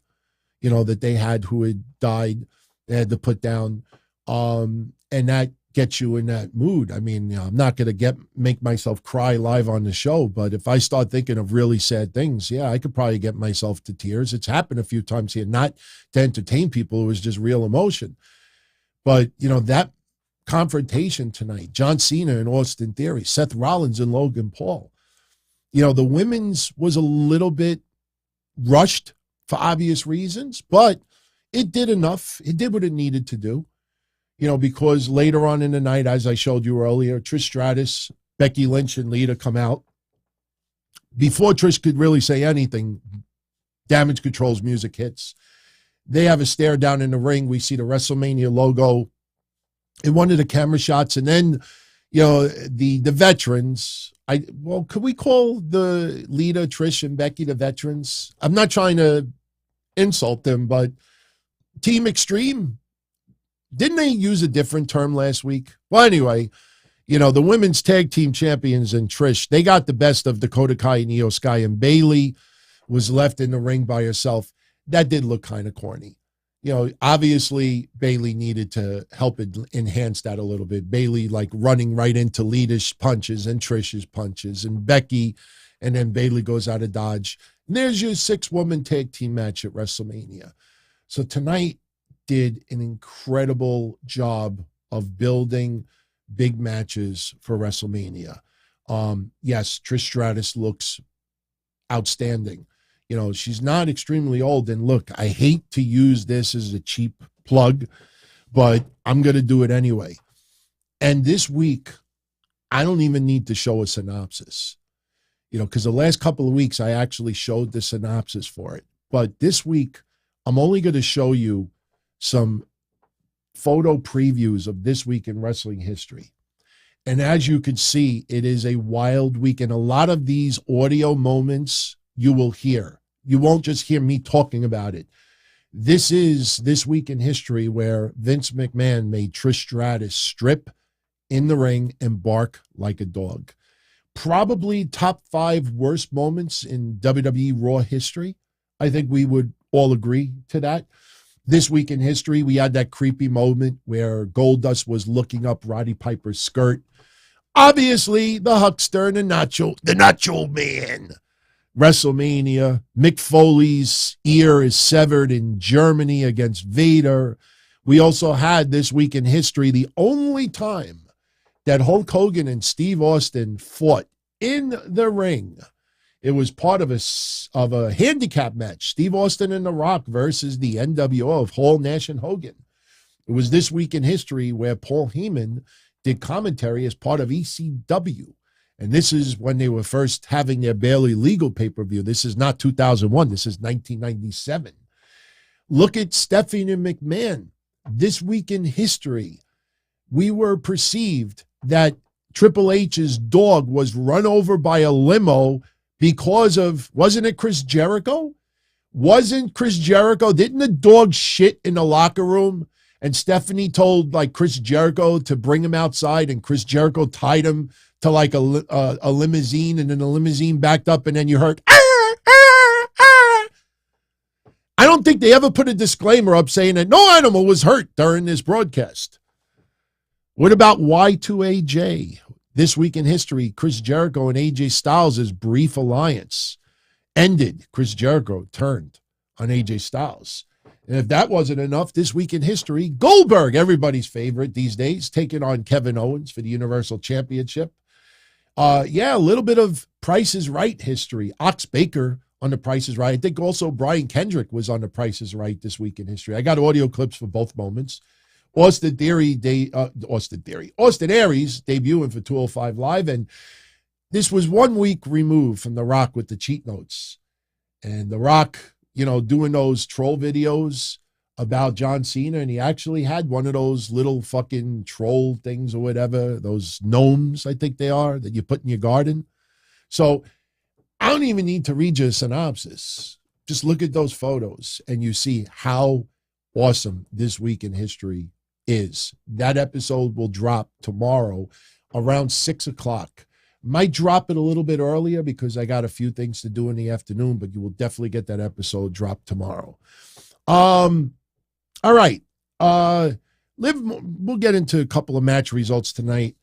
that they had who had died, they had to put down. And that get you in that mood. I mean, I'm not going to make myself cry live on the show, but if I start thinking of really sad things, yeah, I could probably get myself to tears. It's happened a few times here, not to entertain people. It was just real emotion. But, that confrontation tonight, John Cena and Austin Theory, Seth Rollins and Logan Paul, the women's was a little bit rushed for obvious reasons, but it did enough. It did what it needed to do. Because later on in the night, as I showed you earlier, Trish Stratus, Becky Lynch, and Lita come out. Before Trish could really say anything, Damage Control's music hits. They have a stare down in the ring. We see the WrestleMania logo in one of the camera shots. And then, the veterans, could we call the Lita, Trish, and Becky the veterans? I'm not trying to insult them, but Team Extreme, didn't they use a different term last week? Well, anyway, the women's tag team champions and Trish, they got the best of Dakota Kai and Io Sky, and Bayley was left in the ring by herself. That did look kind of corny. Obviously Bayley needed to help enhance that a little bit. Bayley like running right into Lita's punches and Trish's punches and Becky, and then Bayley goes out of dodge. And there's your 6-woman tag team match at WrestleMania. So tonight did an incredible job of building big matches for WrestleMania. Yes, Trish Stratus looks outstanding. She's not extremely old. And look, I hate to use this as a cheap plug, but I'm going to do it anyway. And this week, I don't even need to show a synopsis, because the last couple of weeks, I actually showed the synopsis for it. But this week, I'm only going to show you some photo previews of this week in wrestling history. And as you can see, it is a wild week. And a lot of these audio moments you will hear. You won't just hear me talking about it. This is this week in history where Vince McMahon made Trish Stratus strip in the ring and bark like a dog. Probably top 5 worst moments in WWE Raw history. I think we would all agree to that. This week in history, we had that creepy moment where Goldust was looking up Roddy Piper's skirt. Obviously, the huckster and the nacho man. WrestleMania, Mick Foley's ear is severed in Germany against Vader. We also had this week in history the only time that Hulk Hogan and Steve Austin fought in the ring. It was part of a handicap match, Steve Austin and The Rock versus the NWO of Hall, Nash, and Hogan. It was this week in history where Paul Heyman did commentary as part of ECW. And this is when they were first having their barely legal pay-per-view. This is not 2001. This is 1997. Look at Stephanie McMahon. This week in history, we were perceived that Triple H's dog was run over by a limo because of, wasn't it Chris Jericho? Didn't the dog shit in the locker room? And Stephanie told Chris Jericho to bring him outside, and Chris Jericho tied him to a limousine, and then the limousine backed up, and then you heard, ah, ah, ah. I don't think they ever put a disclaimer up saying that no animal was hurt during this broadcast. What about Y2AJ? This week in history, Chris Jericho and AJ Styles' brief alliance ended. Chris Jericho turned on AJ Styles. And if that wasn't enough, this week in history, Goldberg, everybody's favorite these days, taking on Kevin Owens for the Universal Championship. A little bit of Price is Right history. Ox Baker on the Price is Right. I think also Brian Kendrick was on the Price is Right this week in history. I got audio clips for both moments. Austin Aries debuting for 205 Live. And this was 1 week removed from The Rock with the cheat notes. And The Rock, doing those troll videos about John Cena, and he actually had one of those little fucking troll things or whatever, those gnomes, I think they are, that you put in your garden. So I don't even need to read you a synopsis. Just look at those photos and you see how awesome this week in history is. That episode will drop tomorrow around 6 o'clock. Might drop it a little bit earlier because I got a few things to do in the afternoon, but you will definitely get that episode dropped tomorrow. All right. We'll get into a couple of match results tonight.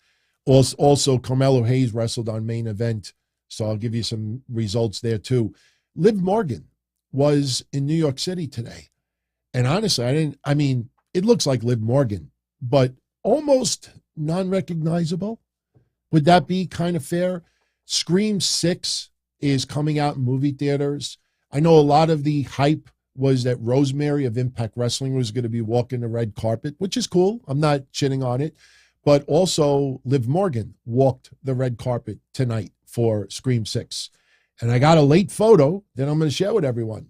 Also, Carmelo Hayes wrestled on Main Event, so I'll give you some results there too. Liv Morgan was in New York City today. And honestly, it looks like Liv Morgan, but almost non-recognizable. Would that be kind of fair? Scream 6 is coming out in movie theaters. I know a lot of the hype was that Rosemary of Impact Wrestling was going to be walking the red carpet, which is cool. I'm not shitting on it. But also Liv Morgan walked the red carpet tonight for Scream 6. And I got a late photo that I'm going to share with everyone.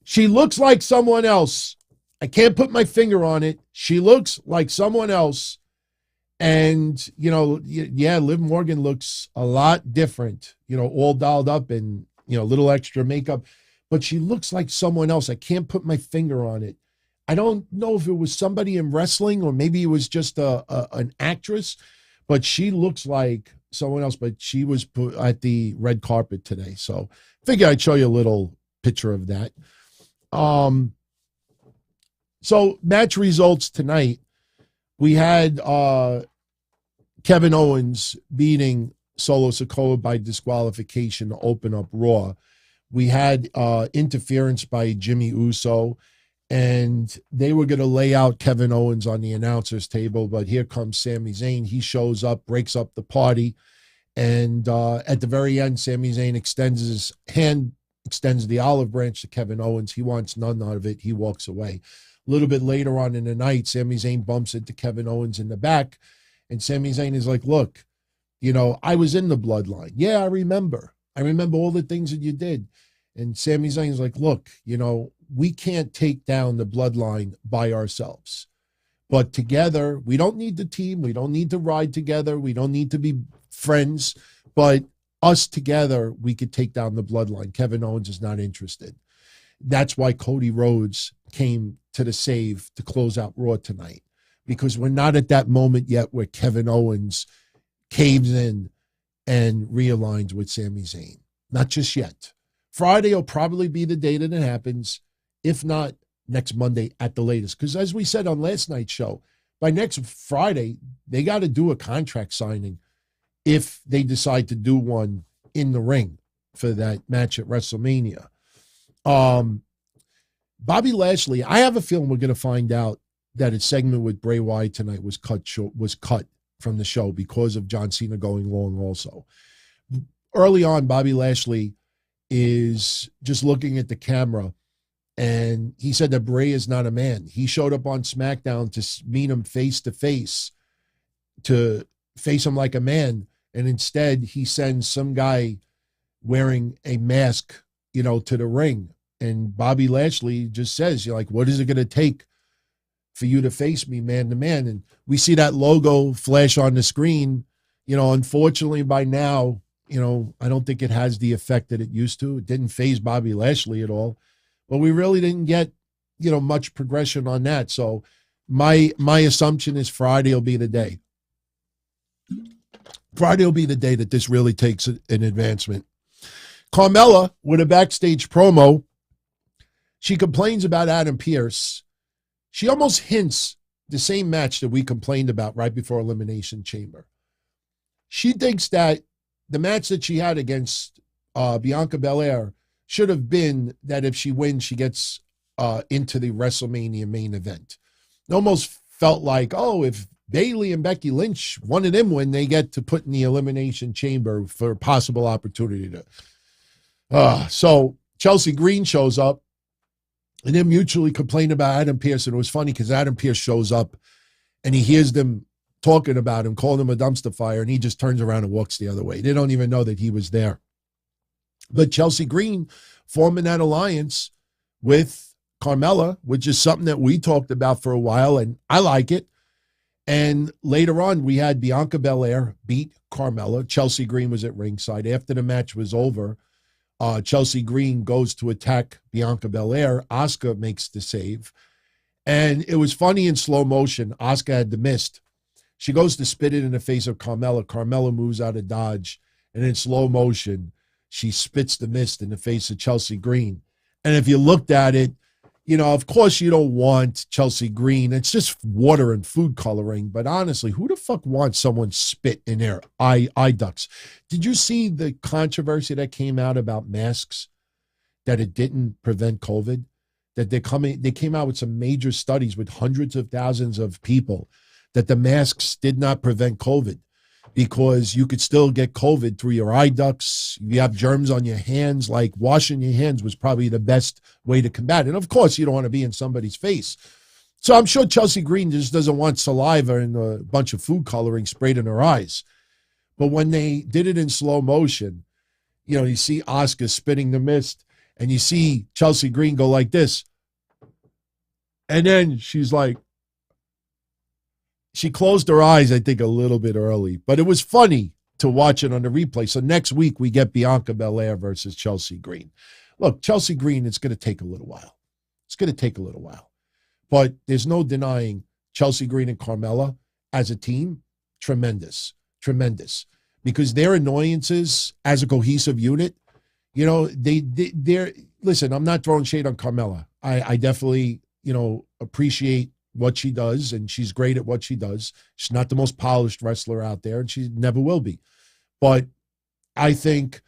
She looks like someone else. I can't put my finger on it. She looks like someone else. And, yeah, Liv Morgan looks a lot different, all dolled up and, a little extra makeup, but she looks like someone else. I can't put my finger on it. I don't know if it was somebody in wrestling or maybe it was just an actress, but she looks like someone else, but she was put at the red carpet today. So I figure I'd show you a little picture of that. So match results tonight. We had Kevin Owens beating Solo Sikoa by disqualification to open up Raw. We had interference by Jimmy Uso, and they were going to lay out Kevin Owens on the announcer's table, but here comes Sami Zayn. He shows up, breaks up the party, and at the very end, Sami Zayn extends his hand, extends the olive branch to Kevin Owens. He wants none out of it. He walks away. A little bit later on in the night, Sami Zayn bumps into Kevin Owens in the back, and Sami Zayn is like, look, I was in the bloodline. Yeah, I remember. I remember all the things that you did. And Sami Zayn is like, look, we can't take down the bloodline by ourselves. But together, we don't need the team. We don't need to ride together. We don't need to be friends. But us together, we could take down the bloodline. Kevin Owens is not interested. That's why Cody Rhodes came to the save to close out Raw tonight. Because we're not at that moment yet where Kevin Owens caves in and realigns with Sami Zayn. Not just yet. Friday will probably be the day that it happens, if not next Monday at the latest. Because as we said on last night's show, by next Friday, they got to do a contract signing if they decide to do one in the ring for that match at WrestleMania. Bobby Lashley, I have a feeling we're going to find out that its segment with Bray Wyatt tonight was cut from the show because of John Cena going long also. Early on, Bobby Lashley is just looking at the camera, and he said that Bray is not a man. He showed up on SmackDown to meet him face to face, to face him like a man, and instead he sends some guy wearing a mask, to the ring. And Bobby Lashley just says, what is it going to take for you to face me man to man? And we see that logo flash on the screen. Unfortunately by now, I don't think it has the effect that it used to. It didn't faze Bobby Lashley at all, but we really didn't get, much progression on that. So my assumption is Friday will be the day. Friday will be the day that this really takes an advancement. Carmella, with a backstage promo, she complains about Adam Pearce. She almost hints the same match that we complained about right before Elimination Chamber. She thinks that the match that she had against Bianca Belair should have been that if she wins, she gets into the WrestleMania main event. It almost felt like, if Bayley and Becky Lynch, one of them win, they get to put in the Elimination Chamber for a possible opportunity to. So Chelsea Green shows up, and they're mutually complaining about Adam Pearce. And it was funny because Adam Pearce shows up, and he hears them talking about him, calling him a dumpster fire, and he just turns around and walks the other way. They don't even know that he was there. But Chelsea Green forming that alliance with Carmella, which is something that we talked about for a while, and I like it. And later on, we had Bianca Belair beat Carmella. Chelsea Green was at ringside. After the match was over, Chelsea Green goes to attack Bianca Belair. Asuka makes the save. And it was funny in slow motion. Asuka had the mist. She goes to spit it in the face of Carmella. Carmella moves out of dodge. And in slow motion, she spits the mist in the face of Chelsea Green. And if you looked at it, of course you don't want Chelsea Green. It's just water and food coloring. But honestly, who the fuck wants someone spit in their eye ducts? Did you see the controversy that came out about masks, that it didn't prevent COVID? That they came out with some major studies with hundreds of thousands of people that the masks did not prevent COVID because you could still get COVID through your eye ducts. You have germs on your hands. Like washing your hands was probably the best way to combat it. And of course, you don't want to be in somebody's face. So I'm sure Chelsea Green just doesn't want saliva and a bunch of food coloring sprayed in her eyes. But when they did it in slow motion, you see Asuka spitting the mist and you see Chelsea Green go like this. And then she's like, she closed her eyes, I think, a little bit early. But it was funny to watch it on the replay. So next week we get Bianca Belair versus Chelsea Green. Look, Chelsea Green, it's going to take a little while. It's going to take a little while. But there's no denying Chelsea Green and Carmella as a team, tremendous, tremendous. Because their annoyances as a cohesive unit, you know, they're, listen, I'm not throwing shade on Carmella. I definitely, you know, appreciate what she does, and she's great at what she does. She's not the most polished wrestler out there, and she never will be. But I think,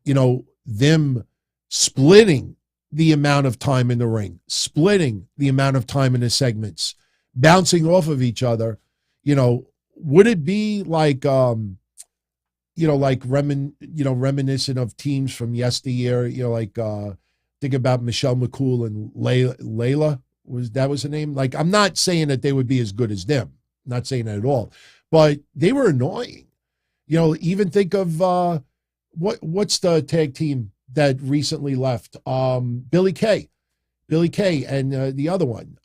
you know, them splitting the amount of time in the ring, splitting the amount of time in the segments, bouncing off of each other, you know, would it be like, you know, like reminiscent of teams from yesteryear, you know, like think about Michelle McCool and Layla, was the name? Like, I'm not saying that they would be as good as them. I'm not saying that at all. But they were annoying. You know, even think of what's the tag team that recently left? Billy Kay. Billy Kay and the other one.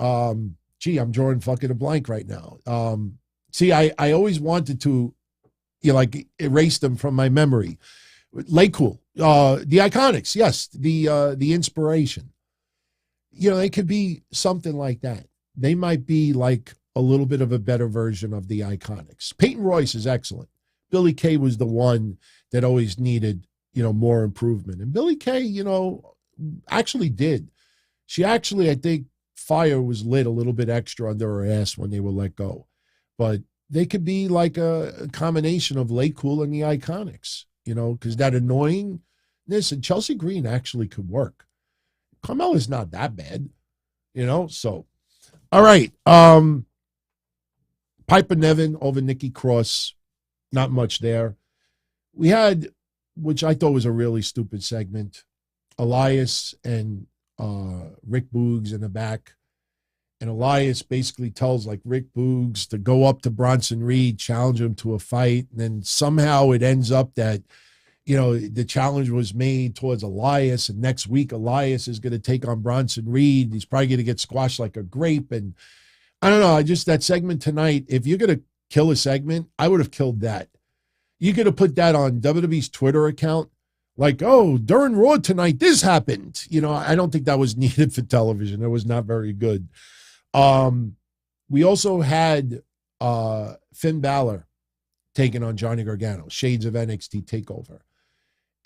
Gee, I'm drawing fucking a blank right now. See, I always wanted to, you know, like erase them from my memory. Cool. The Iconics, yes, the inspiration. You know, it could be something like that. They might be like a little bit of a better version of the Iconics. Peyton Royce is excellent. Billy Kay was the one that always needed, you know, more improvement. And Billy Kay, you know, actually did. She actually, I think, fire was lit a little bit extra under her ass when they were let go. But they could be like a combination of Cool and the Iconics, you know, because that annoyingness, and Chelsea Green actually could work. Carmella's not that bad, you know, so. All right. Piper Niven over Nikki Cross. Not much there. We had, which I thought was a really stupid segment, Elias and Rick Boogs in the back. And Elias basically tells like Rick Boogs to go up to Bronson Reed, challenge him to a fight. And then somehow it ends up that, you know, the challenge was made towards Elias. And next week, Elias is going to take on Bronson Reed. He's probably going to get squashed like a grape. And I don't know. That segment tonight, if you're going to kill a segment, I would have killed that. You could have put that on WWE's Twitter account. Like, oh, during Raw tonight, this happened. You know, I don't think that was needed for television. It was not very good. We also had Finn Balor taking on Johnny Gargano, Shades of NXT TakeOver.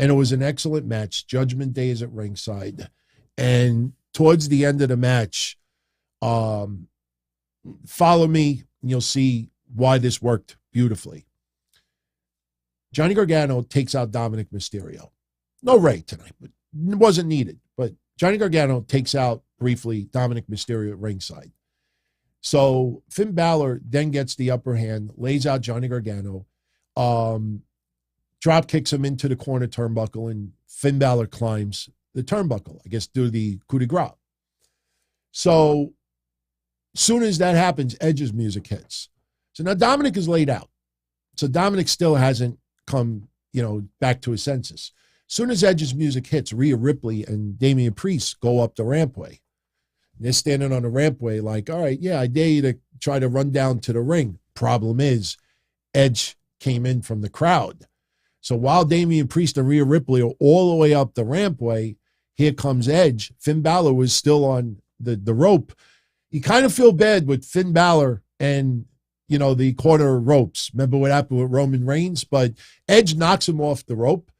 And it was an excellent match. Judgment Day is at ringside. And towards the end of the match, follow me, and you'll see why this worked beautifully. Johnny Gargano takes out Dominic Mysterio. No Ray tonight, but it wasn't needed. But Johnny Gargano takes out briefly Dominic Mysterio at ringside. So Finn Balor then gets the upper hand, lays out Johnny Gargano, drop kicks him into the corner turnbuckle, and Finn Balor climbs the turnbuckle, I guess, do the coup de grace. So soon as that happens, Edge's music hits. So now Dominic is laid out. So Dominic still hasn't come, you know, back to his senses. Soon as Edge's music hits, Rhea Ripley and Damian Priest go up the rampway. They're standing on the rampway like, all right, yeah, I dare you to try to run down to the ring. Problem is, Edge came in from the crowd. So while Damian Priest and Rhea Ripley are all the way up the rampway, here comes Edge. Finn Balor was still on the rope. You kind of feel bad with Finn Balor and, you know, the corner ropes. Remember what happened with Roman Reigns? But Edge knocks him off the rope.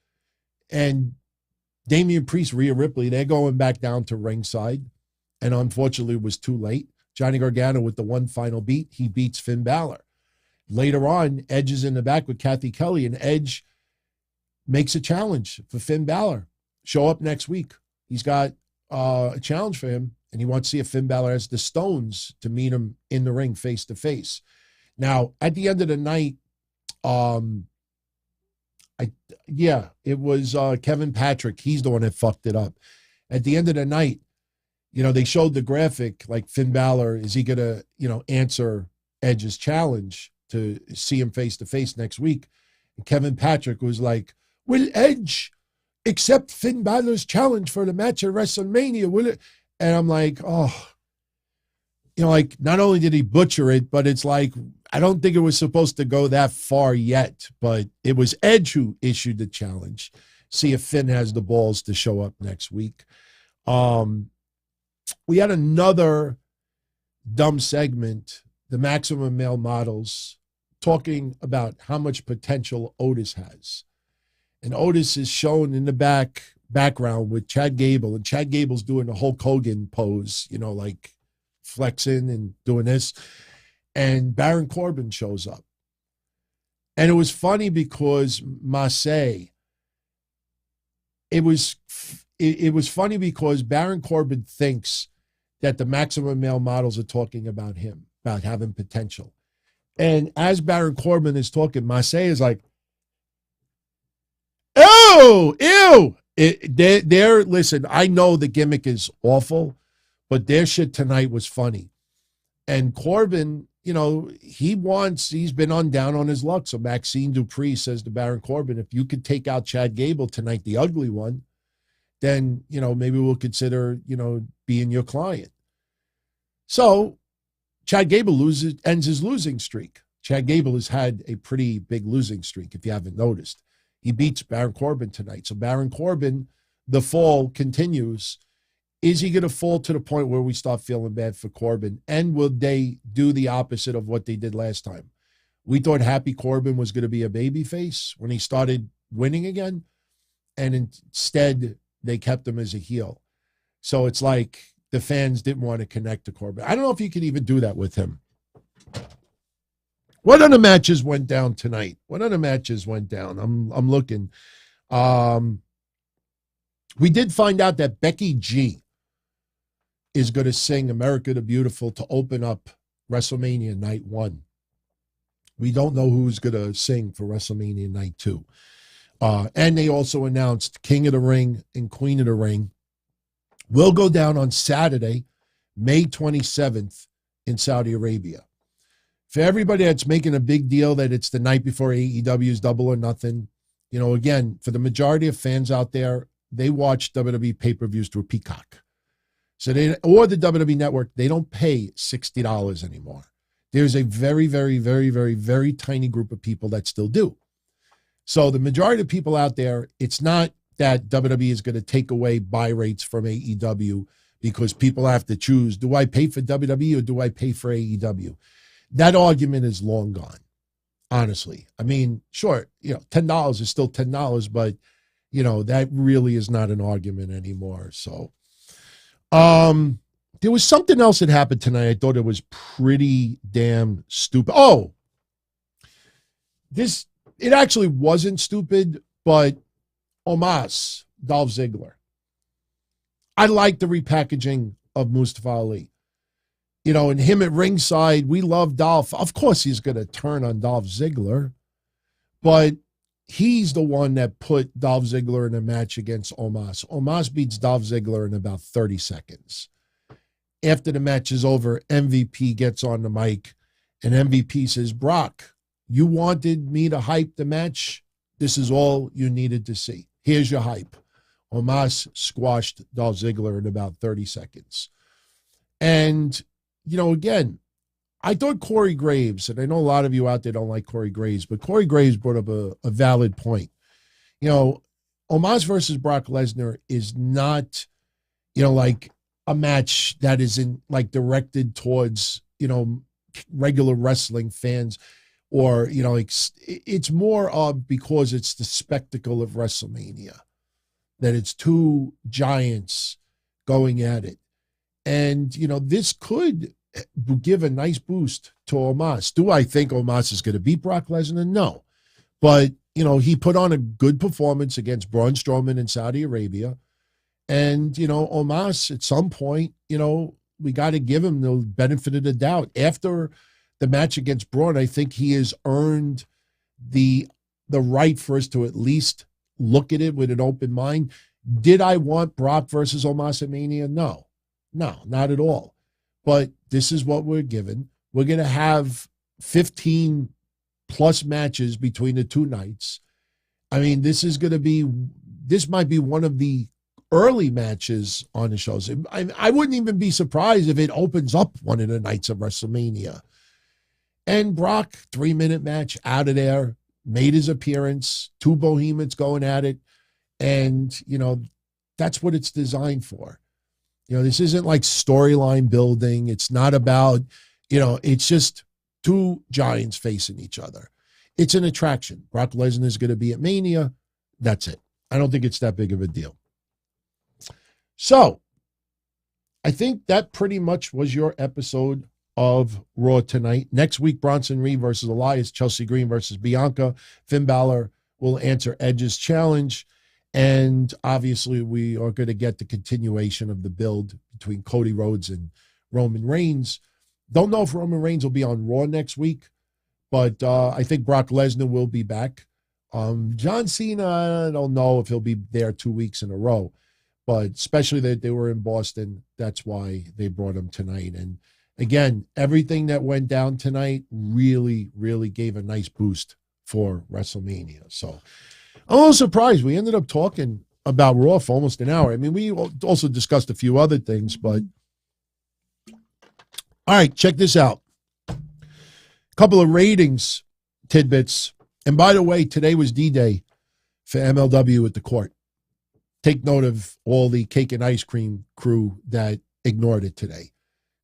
And Damian Priest, Rhea Ripley, they're going back down to ringside. And unfortunately, it was too late. Johnny Gargano with the one final beat, he beats Finn Balor. Later on, Edge is in the back with Kathy Kelly, and Edge makes a challenge for Finn Balor. Show up next week. He's got a challenge for him, and he wants to see if Finn Balor has the stones to meet him in the ring face to face. Now, at the end of the night, it was Kevin Patrick. He's the one that fucked it up. At the end of the night, you know, they showed the graphic, like Finn Balor, is he going to, you know, answer Edge's challenge to see him face to face next week? And Kevin Patrick was like, will Edge accept Finn Balor's challenge for the match at WrestleMania? Will it? And I'm like, oh, you know, like not only did he butcher it, but it's like, I don't think it was supposed to go that far yet, but it was Edge who issued the challenge. See if Finn has the balls to show up next week. We had another dumb segment, the Maximum Male Models, talking about how much potential Otis has. And Otis is shown in the background with Chad Gable, and Chad Gable's doing the Hulk Hogan pose, like flexing and doing this. And Baron Corbin shows up. And it was funny because it was funny because Baron Corbin thinks that the Maximum Male Models are talking about him, about having potential. And as Baron Corbin is talking, Massey is like, oh, ew. Listen, I know the gimmick is awful, but their shit tonight was funny. And Corbin, he's been down on his luck. So Maxine Dupree says to Baron Corbin, if you could take out Chad Gable tonight, the ugly one, then, maybe we'll consider, being your client. So Chad Gable ends his losing streak. Chad Gable has had a pretty big losing streak, if you haven't noticed. He beats Baron Corbin tonight. So Baron Corbin, the fall continues. Is he going to fall to the point where we start feeling bad for Corbin? And will they do the opposite of what they did last time? We thought Happy Corbin was going to be a babyface when he started winning again. And instead, they kept him as a heel. So it's like the fans didn't want to connect to Corbin. I don't know if you can even do that with him. What other matches went down tonight? I'm looking. We did find out that Becky G is going to sing America the Beautiful to open up WrestleMania Night 1. We don't know who's going to sing for WrestleMania Night 2. And they also announced King of the Ring and Queen of the Ring will go down on Saturday, May 27th in Saudi Arabia. For everybody that's making a big deal that it's the night before AEW's Double or Nothing, again, for the majority of fans out there, they watch WWE pay-per-views through Peacock. So or the WWE Network, they don't pay $60 anymore. There's a very, very, very, very, very tiny group of people that still do. So the majority of people out there, it's not that WWE is going to take away buy rates from AEW because people have to choose, do I pay for WWE or do I pay for AEW? That argument is long gone, honestly. I mean, sure, $10 is still $10, but, that really is not an argument anymore. So there was something else that happened tonight. I thought it was pretty damn stupid. Oh, it actually wasn't stupid, but Omos, Dolph Ziggler. I like the repackaging of Mustafa Ali. And him at ringside, we love Dolph. Of course, he's going to turn on Dolph Ziggler, but he's the one that put Dolph Ziggler in a match against Omos. Omos beats Dolph Ziggler in about 30 seconds. After the match is over, MVP gets on the mic, and MVP says, Brock, you wanted me to hype the match? This is all you needed to see. Here's your hype. Omos squashed Dolph Ziggler in about 30 seconds. And again, I thought Corey Graves, and I know a lot of you out there don't like Corey Graves, but Corey Graves brought up a valid point. Omos versus Brock Lesnar is not, like a match that isn't like directed towards, regular wrestling fans or, it's more of because it's the spectacle of WrestleMania, that it's two giants going at it. And, this could give a nice boost to Omos. Do I think Omos is going to beat Brock Lesnar? No. But, he put on a good performance against Braun Strowman in Saudi Arabia. And, Omos, at some point, we got to give him the benefit of the doubt. After the match against Braun, I think he has earned the right for us to at least look at it with an open mind. Did I want Brock versus Omos at Mania? No, not at all. But this is what we're given. We're going to have 15 plus matches between the two nights. I mean, this might be one of the early matches on the shows. I wouldn't even be surprised if it opens up one of the nights of WrestleMania. And Brock, 3-minute match out of there, made his appearance, 2 Bohemians going at it. And, that's what it's designed for. This isn't like storyline building. It's not about, it's just 2 giants facing each other. It's an attraction. Brock Lesnar is going to be at Mania. That's it. I don't think it's that big of a deal. So, I think that pretty much was your episode of Raw tonight. Next week, Bronson Reed versus Elias, Chelsea Green versus Bianca. Finn Balor will answer Edge's challenge. And obviously, we are going to get the continuation of the build between Cody Rhodes and Roman Reigns. Don't know if Roman Reigns will be on Raw next week, but I think Brock Lesnar will be back. John Cena, I don't know if he'll be there 2 weeks in a row, but especially that they were in Boston, that's why they brought him tonight. And again, everything that went down tonight really, really gave a nice boost for WrestleMania. So I'm a little surprised. We ended up talking about Raw for almost an hour. I mean, we also discussed a few other things, but all right, check this out. A couple of ratings tidbits. And by the way, today was D-Day for MLW at the court. Take note of all the cake and ice cream crew that ignored it today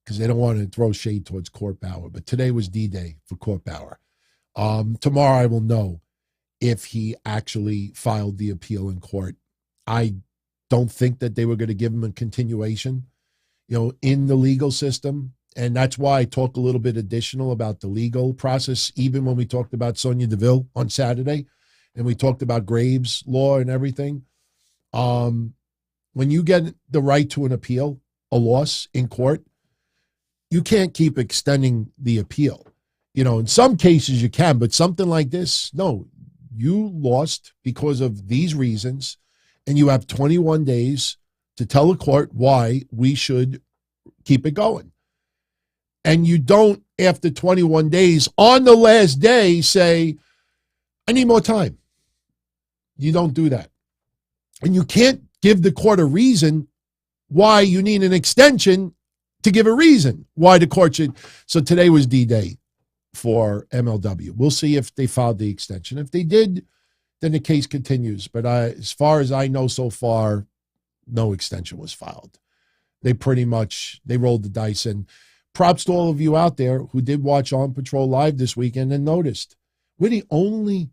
because they don't want to throw shade towards Court Bauer. But today was D-Day for Court Bauer. Tomorrow I will know if he actually filed the appeal in court. I don't think that they were going to give him a continuation, in the legal system. And that's why I talk a little bit additional about the legal process, even when we talked about Sonya Deville on Saturday and we talked about Graves' law and everything. When you get the right to an appeal, a loss in court, you can't keep extending the appeal. In some cases you can, but something like this, no, you lost because of these reasons, and you have 21 days to tell the court why we should keep it going. And you don't, after 21 days, on the last day, say, I need more time. You don't do that. And you can't give the court a reason why you need an extension to give a reason why the court should. So today was D-Day for MLW. We'll see if they filed the extension. If they did, then the case continues. But as far as I know so far, no extension was filed. They rolled the dice. And props to all of you out there who did watch On Patrol Live this weekend and noticed we're the only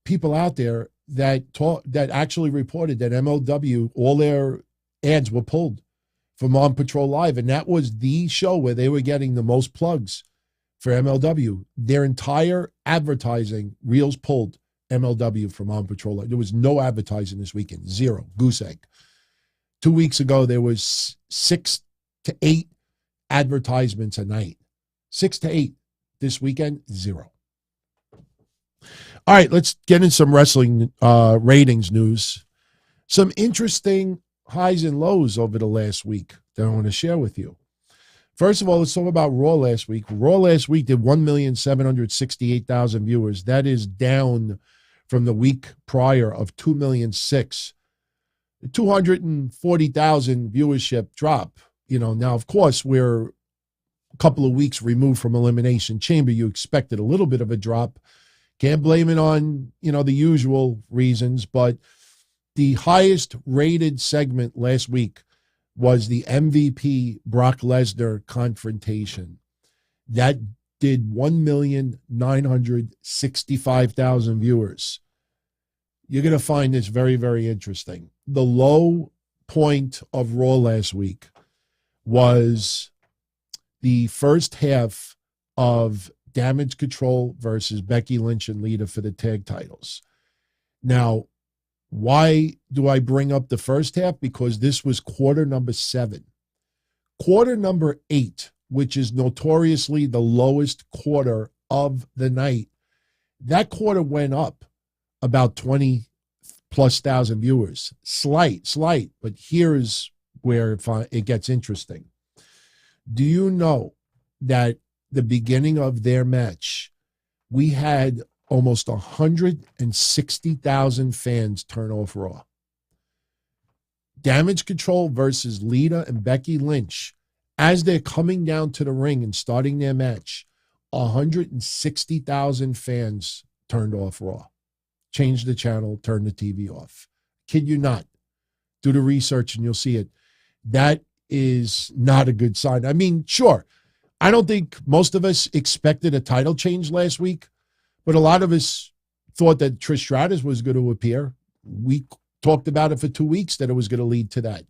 people out there that actually reported that MLW, all their ads were pulled from On Patrol Live. And that was the show where they were getting the most plugs for MLW. Their entire advertising reels pulled MLW from On Patrol Live. There was no advertising this weekend. 0. Goose egg. 2 weeks ago, there was 6 to 8 advertisements a night. 6 to 8. This weekend, 0. All right, let's get in some wrestling ratings news. Some interesting highs and lows over the last week that I want to share with you. First of all, let's talk about Raw last week. Raw last week did 1,768,000 viewers. That is down from the week prior of 2,006,000. The 240,000 viewership drop. Now, of course, we're a couple of weeks removed from Elimination Chamber. You expected a little bit of a drop. Can't blame it on, the usual reasons, but the highest rated segment last week was the MVP Brock Lesnar confrontation. That did 1,965,000 viewers. You're going to find this very, very interesting. The low point of Raw last week was the first half of Damage Control versus Becky Lynch and Lita for the tag titles. Now, why do I bring up the first half? Because this was quarter number 7. Quarter number 8, which is notoriously the lowest quarter of the night, that quarter went up about 20+ thousand viewers. Slight, but here is where it gets interesting. Do you know that the beginning of their match, we had almost 160,000 fans turn off Raw? Damage Control versus Lita and Becky Lynch, as they're coming down to the ring and starting their match, 160,000 fans turned off Raw. Changed the channel, turned the TV off. Kid you not. Do the research and you'll see it. That is not a good sign. I mean, sure, I don't think most of us expected a title change last week, but a lot of us thought that Trish Stratus was going to appear. We talked about it for 2 weeks that it was going to lead to that.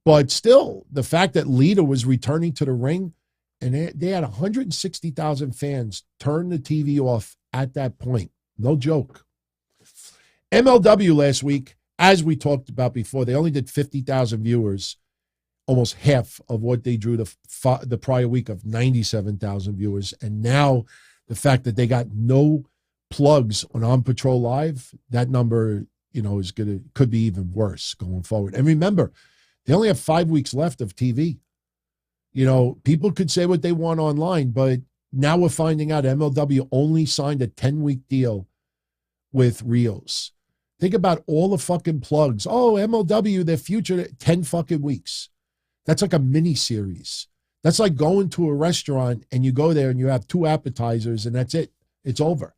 But still, the fact that Lita was returning to the ring, and they had 160,000 fans turn the TV off at that point. No joke. MLW last week, as we talked about before, they only did 50,000 viewers, almost half of what they drew the prior week of 97,000 viewers. And now the fact that they got no plugs on Patrol Live, that number, could be even worse going forward. And remember, they only have 5 weeks left of TV. People could say what they want online, but now we're finding out MLW only signed a 10-week deal with Reels. Think about all the fucking plugs. Oh, MLW, their future, 10 fucking weeks. That's like a mini series. That's like going to a restaurant and you go there and you have 2 appetizers and that's it. It's over.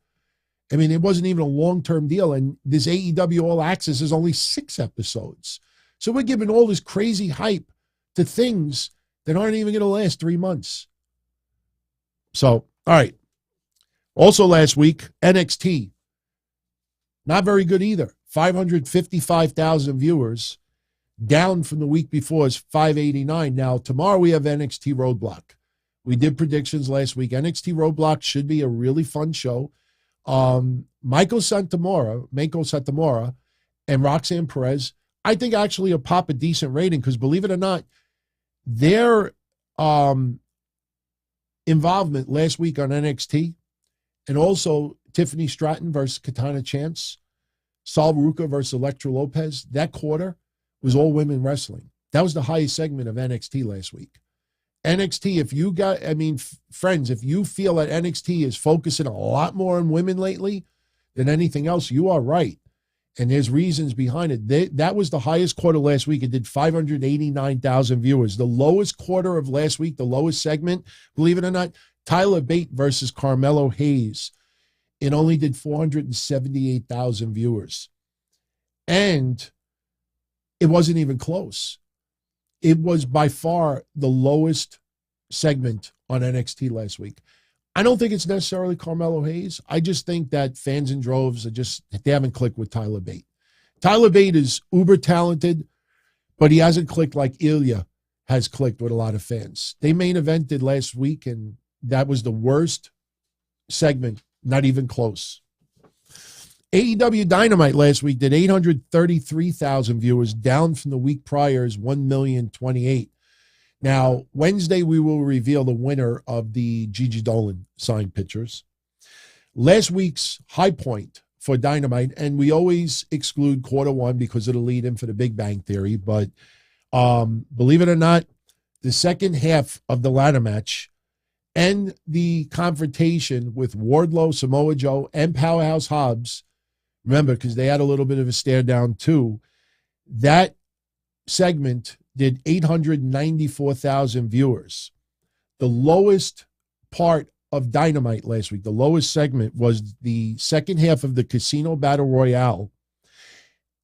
I mean, it wasn't even a long-term deal. And this AEW All Access is only 6 episodes. So we're giving all this crazy hype to things that aren't even going to last 3 months. So, all right. Also last week, NXT. Not very good either. 555,000 viewers, down from the week before's 589. Now, tomorrow we have NXT Roadblock. We did predictions last week. NXT Roadblock should be a really fun show. Mako Satomura, and Roxanne Perez, I think actually will pop a decent rating because, believe it or not, their involvement last week on NXT, and also Tiffany Stratton versus Katana Chance, Sal Ruka versus Elektra Lopez, that quarter was all women wrestling. That was the highest segment of NXT last week. NXT, friends, if you feel that NXT is focusing a lot more on women lately than anything else, you are right. And there's reasons behind it. That was the highest quarter last week. It did 589,000 viewers. The lowest quarter of last week, the lowest segment, believe it or not, Tyler Bate versus Carmelo Hayes. It only did 478,000 viewers. And it wasn't even close. It was by far the lowest segment on NXT last week. I don't think it's necessarily Carmelo Hayes. I just think that fans in droves they haven't clicked with Tyler Bate. Tyler Bate is uber talented, but he hasn't clicked like Ilya has clicked with a lot of fans. They main evented last week, and that was the worst segment, not even close. AEW Dynamite last week did 833,000 viewers, down from the week prior's 1,028,000. Now, Wednesday, we will reveal the winner of the Gigi Dolan signed pictures. Last week's high point for Dynamite, and we always exclude quarter one because it'll lead in for the Big Bang Theory, but believe it or not, the second half of the ladder match and the confrontation with Wardlow, Samoa Joe, and Powerhouse Hobbs, remember, because they had a little bit of a stare down too, that segment did 894,000 viewers. The lowest part of Dynamite last week, the lowest segment, was the second half of the Casino Battle Royale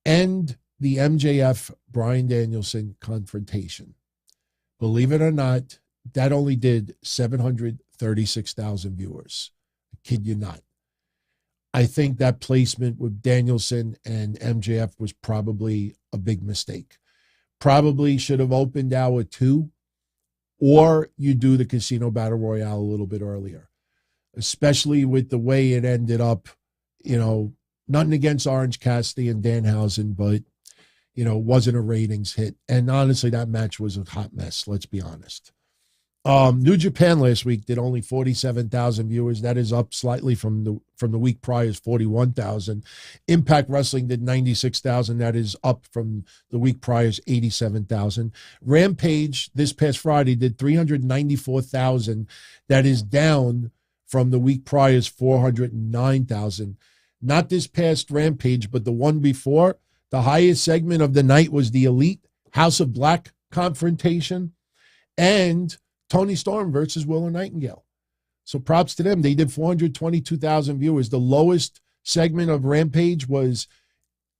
and the MJF Bryan Danielson confrontation. Believe it or not, that only did 736,000 viewers. I kid you not. I think that placement with Danielson and MJF was probably a big mistake. Probably should have opened hour 2, or you do the Casino Battle Royale a little bit earlier, especially with the way it ended up. Nothing against Orange Cassidy and Danhausen, but, wasn't a ratings hit. And honestly, that match was a hot mess, let's be honest. New Japan last week did only 47,000 viewers. That is up slightly from the week prior's 41,000. Impact Wrestling did 96,000. That is up from the week prior's 87,000. Rampage this past Friday did 394,000. That is down from the week prior's 409,000. Not this past Rampage, but the one before. The highest segment of the night was the Elite House of Black confrontation and Tony Storm versus Willow Nightingale. So props to them. They did 422,000 viewers. The lowest segment of Rampage was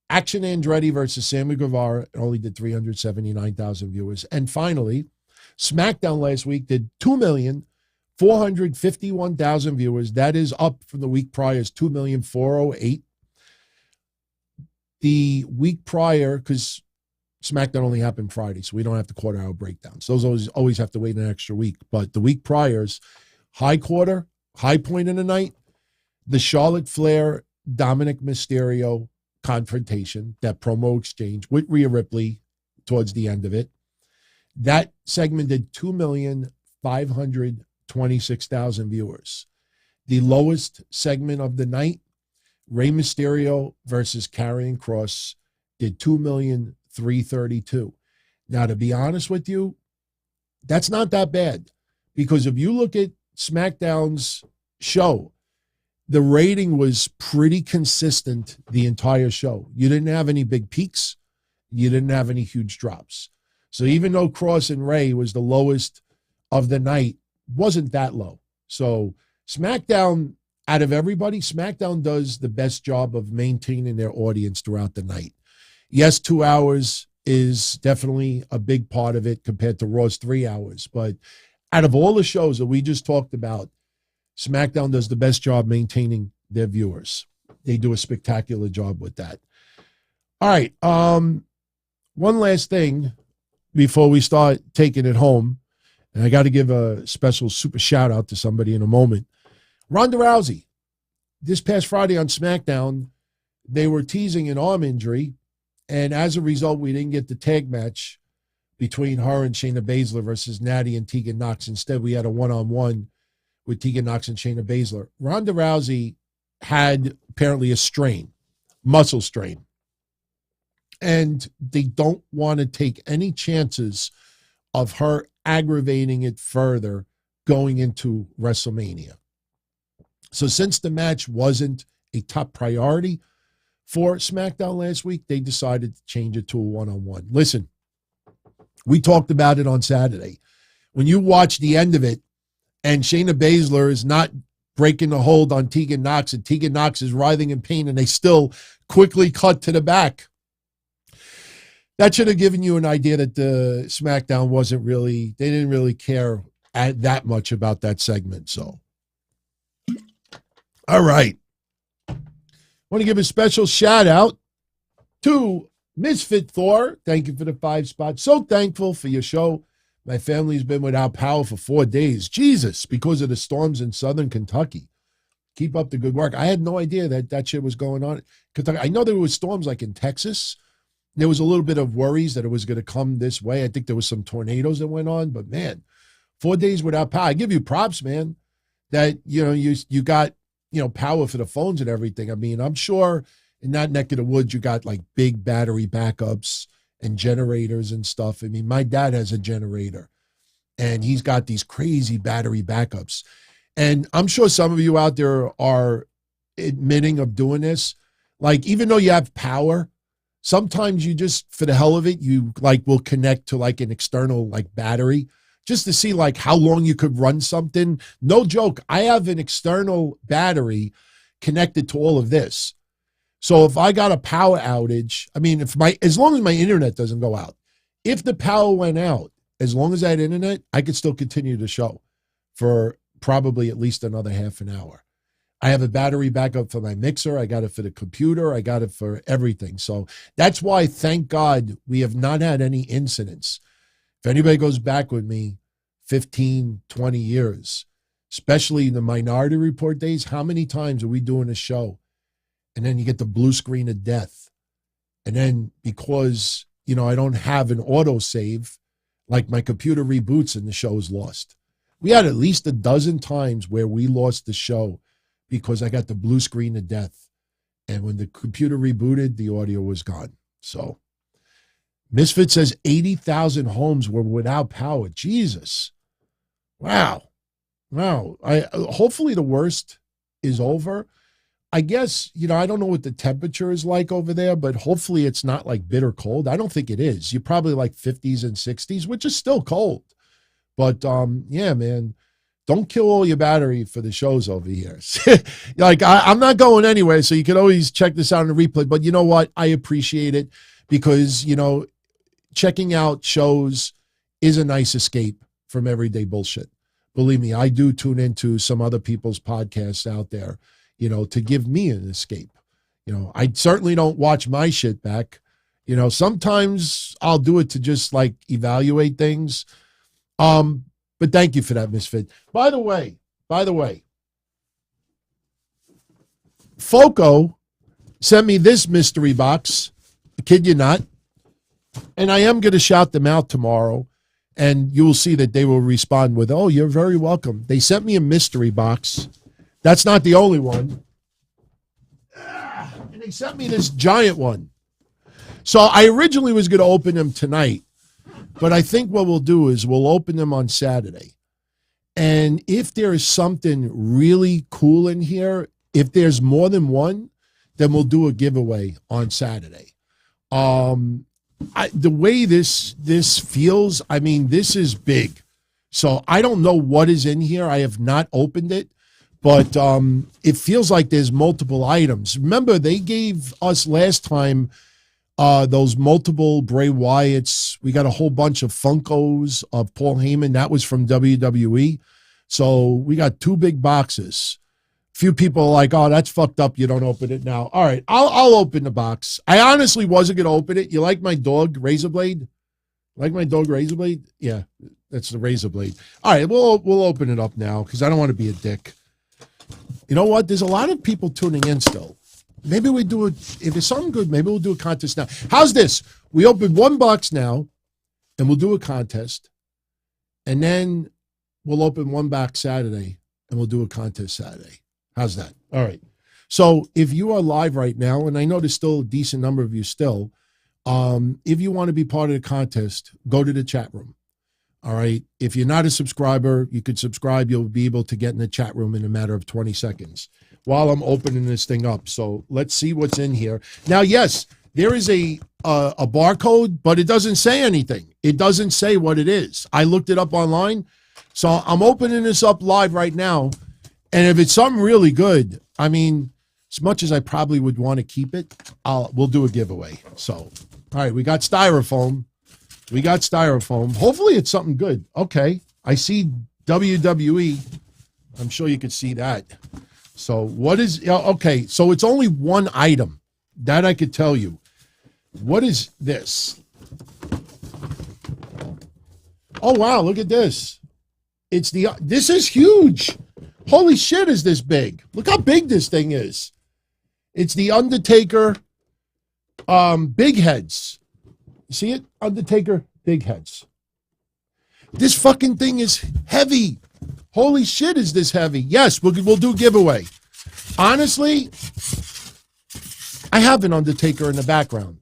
Action Andretti versus Sammy Guevara. It only did 379,000 viewers. And finally, SmackDown last week did 2,451,000 viewers. That is up from the week prior's 2,408,000. The week prior, because SmackDown only happened Friday, so we don't have the quarter-hour breakdowns. Those always have to wait an extra week. But the week prior's high point in the night, the Charlotte Flair, Dominic Mysterio confrontation, that promo exchange with Rhea Ripley towards the end of it. That segment did 2,526,000 viewers. The lowest segment of the night, Rey Mysterio versus Karrion Kross, did 2,332,000. Now, to be honest with you, that's not that bad, because if you look at SmackDown's show, the rating was pretty consistent the entire show. You didn't have any big peaks. You didn't have any huge drops. So even though Cross and Ray was the lowest of the night, wasn't that low. So SmackDown, out of everybody, SmackDown does the best job of maintaining their audience throughout the night. Yes, 2 hours is definitely a big part of it compared to Raw's 3 hours. But out of all the shows that we just talked about, SmackDown does the best job maintaining their viewers. They do a spectacular job with that. All right. One last thing before we start taking it home, and I got to give a special super shout out to somebody in a moment. Ronda Rousey. This past Friday on SmackDown, they were teasing an arm injury, and as a result, we didn't get the tag match between her and Shayna Baszler versus Natty and Tegan Nox. Instead, we had a one-on-one with Tegan Nox and Shayna Baszler. Ronda Rousey had apparently a strain, muscle strain. And they don't want to take any chances of her aggravating it further going into WrestleMania. So since the match wasn't a top priority for SmackDown last week, they decided to change it to a one-on-one. Listen, we talked about it on Saturday. When you watch the end of it, and Shayna Baszler is not breaking the hold on Tegan Nox, and Tegan Nox is writhing in pain, and they still quickly cut to the back. That should have given you an idea that the SmackDown they didn't really care that much about that segment. So, all right. I want to give a special shout out to Misfit Thor. Thank you for the 5 spots. So thankful for your show. My family's been without power for 4 days. Jesus, because of the storms in southern Kentucky. Keep up the good work. I had no idea that shit was going on. Kentucky. I know there was storms like in Texas. There was a little bit of worries that it was going to come this way. I think there was some tornadoes that went on. But, man, 4 days without power. I give you props, man, that, you got, power for the phones and everything. I mean, I'm sure in that neck of the woods you got, like, big battery backups and generators and stuff. I mean, my dad has a generator, and he's got these crazy battery backups. And I'm sure some of you out there are admitting of doing this. Like, even though you have power, sometimes you just, for the hell of it, you will connect to an external battery just to see how long you could run something. No joke. I have an external battery connected to all of this. So if I got a power outage, I mean, as long as my internet doesn't go out, if the power went out, as long as I had internet, I could still continue the show for probably at least another half an hour. I have a battery backup for my mixer. I got it for the computer. I got it for everything. So that's why, thank God, we have not had any incidents. If anybody goes back with me 15, 20 years, especially in the Minority Report days, how many times are we doing a show and then you get the blue screen of death? And then because, I don't have an autosave, my computer reboots and the show is lost. We had at least a dozen times where we lost the show because I got the blue screen of death. And when the computer rebooted, the audio was gone. So Misfit says 80,000 homes were without power. Jesus. Wow. Hopefully the worst is over. I guess, I don't know what the temperature is like over there, but hopefully it's not bitter cold. I don't think it is. You're probably 50s and 60s, which is still cold. But, yeah, man, don't kill all your battery for the shows over here. Like, I'm not going anywhere, so you can always check this out in the replay. But you know what? I appreciate it because, you know, checking out shows is a nice escape from everyday bullshit. Believe me, I do tune into some other people's podcasts out there, you know, to give me an escape. You know, I certainly don't watch my shit back. You know, sometimes I'll do it to just like evaluate things. But thank you for that, Misfit. By the way, Foco sent me this mystery box. I kid you not. And I am going to shout them out tomorrow. And you will see that they will respond with, oh, you're very welcome. They sent me a mystery box. That's not the only one. And they sent me this giant one. So I originally was going to open them tonight. But I think what we'll do is we'll open them on Saturday. And if there is something really cool in here, if there's more than one, then we'll do a giveaway on Saturday. The way this feels, I mean, this is big. So I don't know what is in here. I have not opened it, but it feels like there's multiple items. Remember, they gave us last time those multiple Bray Wyatts. We got a whole bunch of Funkos of Paul Heyman. That was from WWE. So we got 2 big boxes. Few people are like, oh, that's fucked up. You don't open it now. All right, I'll open the box. I honestly wasn't going to open it. You like my dog, Razorblade? Like my dog, Razorblade? Yeah, that's the Razorblade. All right, we'll open it up now because I don't want to be a dick. You know what? There's a lot of people tuning in still. Maybe we do it. If it's something good, maybe we'll do a contest now. How's this? We open one box now, and we'll do a contest. And then we'll open one box Saturday, and we'll do a contest Saturday. How's that? All right. So if you are live right now, and I know there's still a decent number of you still, if you want to be part of the contest, go to the chat room. All right. If you're not a subscriber, you could subscribe. You'll be able to get in the chat room in a matter of 20 seconds while I'm opening this thing up. So let's see what's in here. Now, yes, there is a barcode, but it doesn't say anything. It doesn't say what it is. I looked it up online. So I'm opening this up live right now. And if it's something really good, I mean, as much as I probably would want to keep it, we'll do a giveaway. So, all right, we got styrofoam. Hopefully it's something good. Okay, I see WWE. I'm sure you could see that. So what is, okay, so it's only one item. That I could tell you. What is this? Oh, wow, look at this. This is huge. Holy shit, is this big? Look how big this thing is. It's the Undertaker big heads. You see it? Undertaker big heads. This fucking thing is heavy. Holy shit, is this heavy? Yes, we'll do giveaway. Honestly, I have an Undertaker in the background.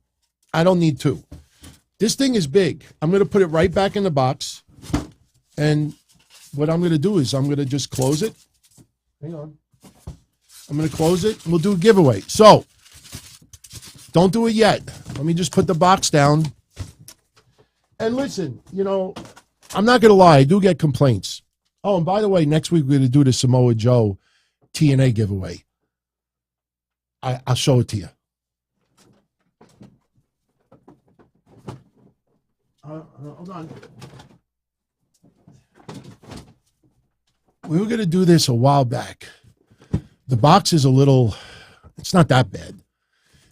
I don't need 2. This thing is big. I'm going to put it right back in the box. And what I'm going to do is I'm going to just close it. Hang on. I'm going to close it, and we'll do a giveaway. So, don't do it yet. Let me just put the box down. And listen, you know, I'm not going to lie. I do get complaints. Oh, and by the way, next week we're going to do the Samoa Joe TNA giveaway. I'll show it to you. Hold on. We were going to do this a while back. The box is it's not that bad.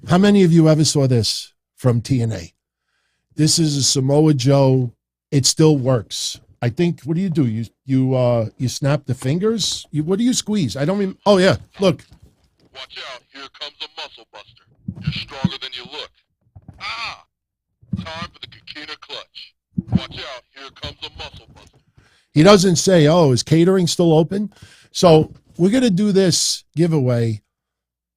How many of you ever saw this from TNA? This is a Samoa Joe. It still works. I think, what do? You snap the fingers? What do you squeeze? I don't even, oh yeah, look. Watch out, here comes a muscle buster. You're stronger than you look. Ah! Time for the Kikina clutch. Watch out, here comes a muscle buster. He doesn't say, oh, is catering still open? So we're going to do this giveaway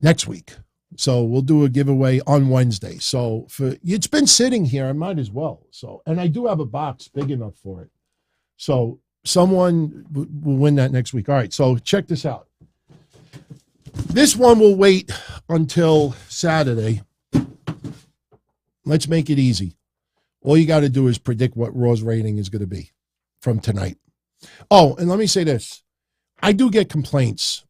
next week. So we'll do a giveaway on Wednesday. So it's been sitting here. I might as well. So, and I do have a box big enough for it. So someone will win that next week. All right. So check this out. This one will wait until Saturday. Let's make it easy. All you got to do is predict what Raw's rating is going to be from tonight. Oh, and let me say this. I do get complaints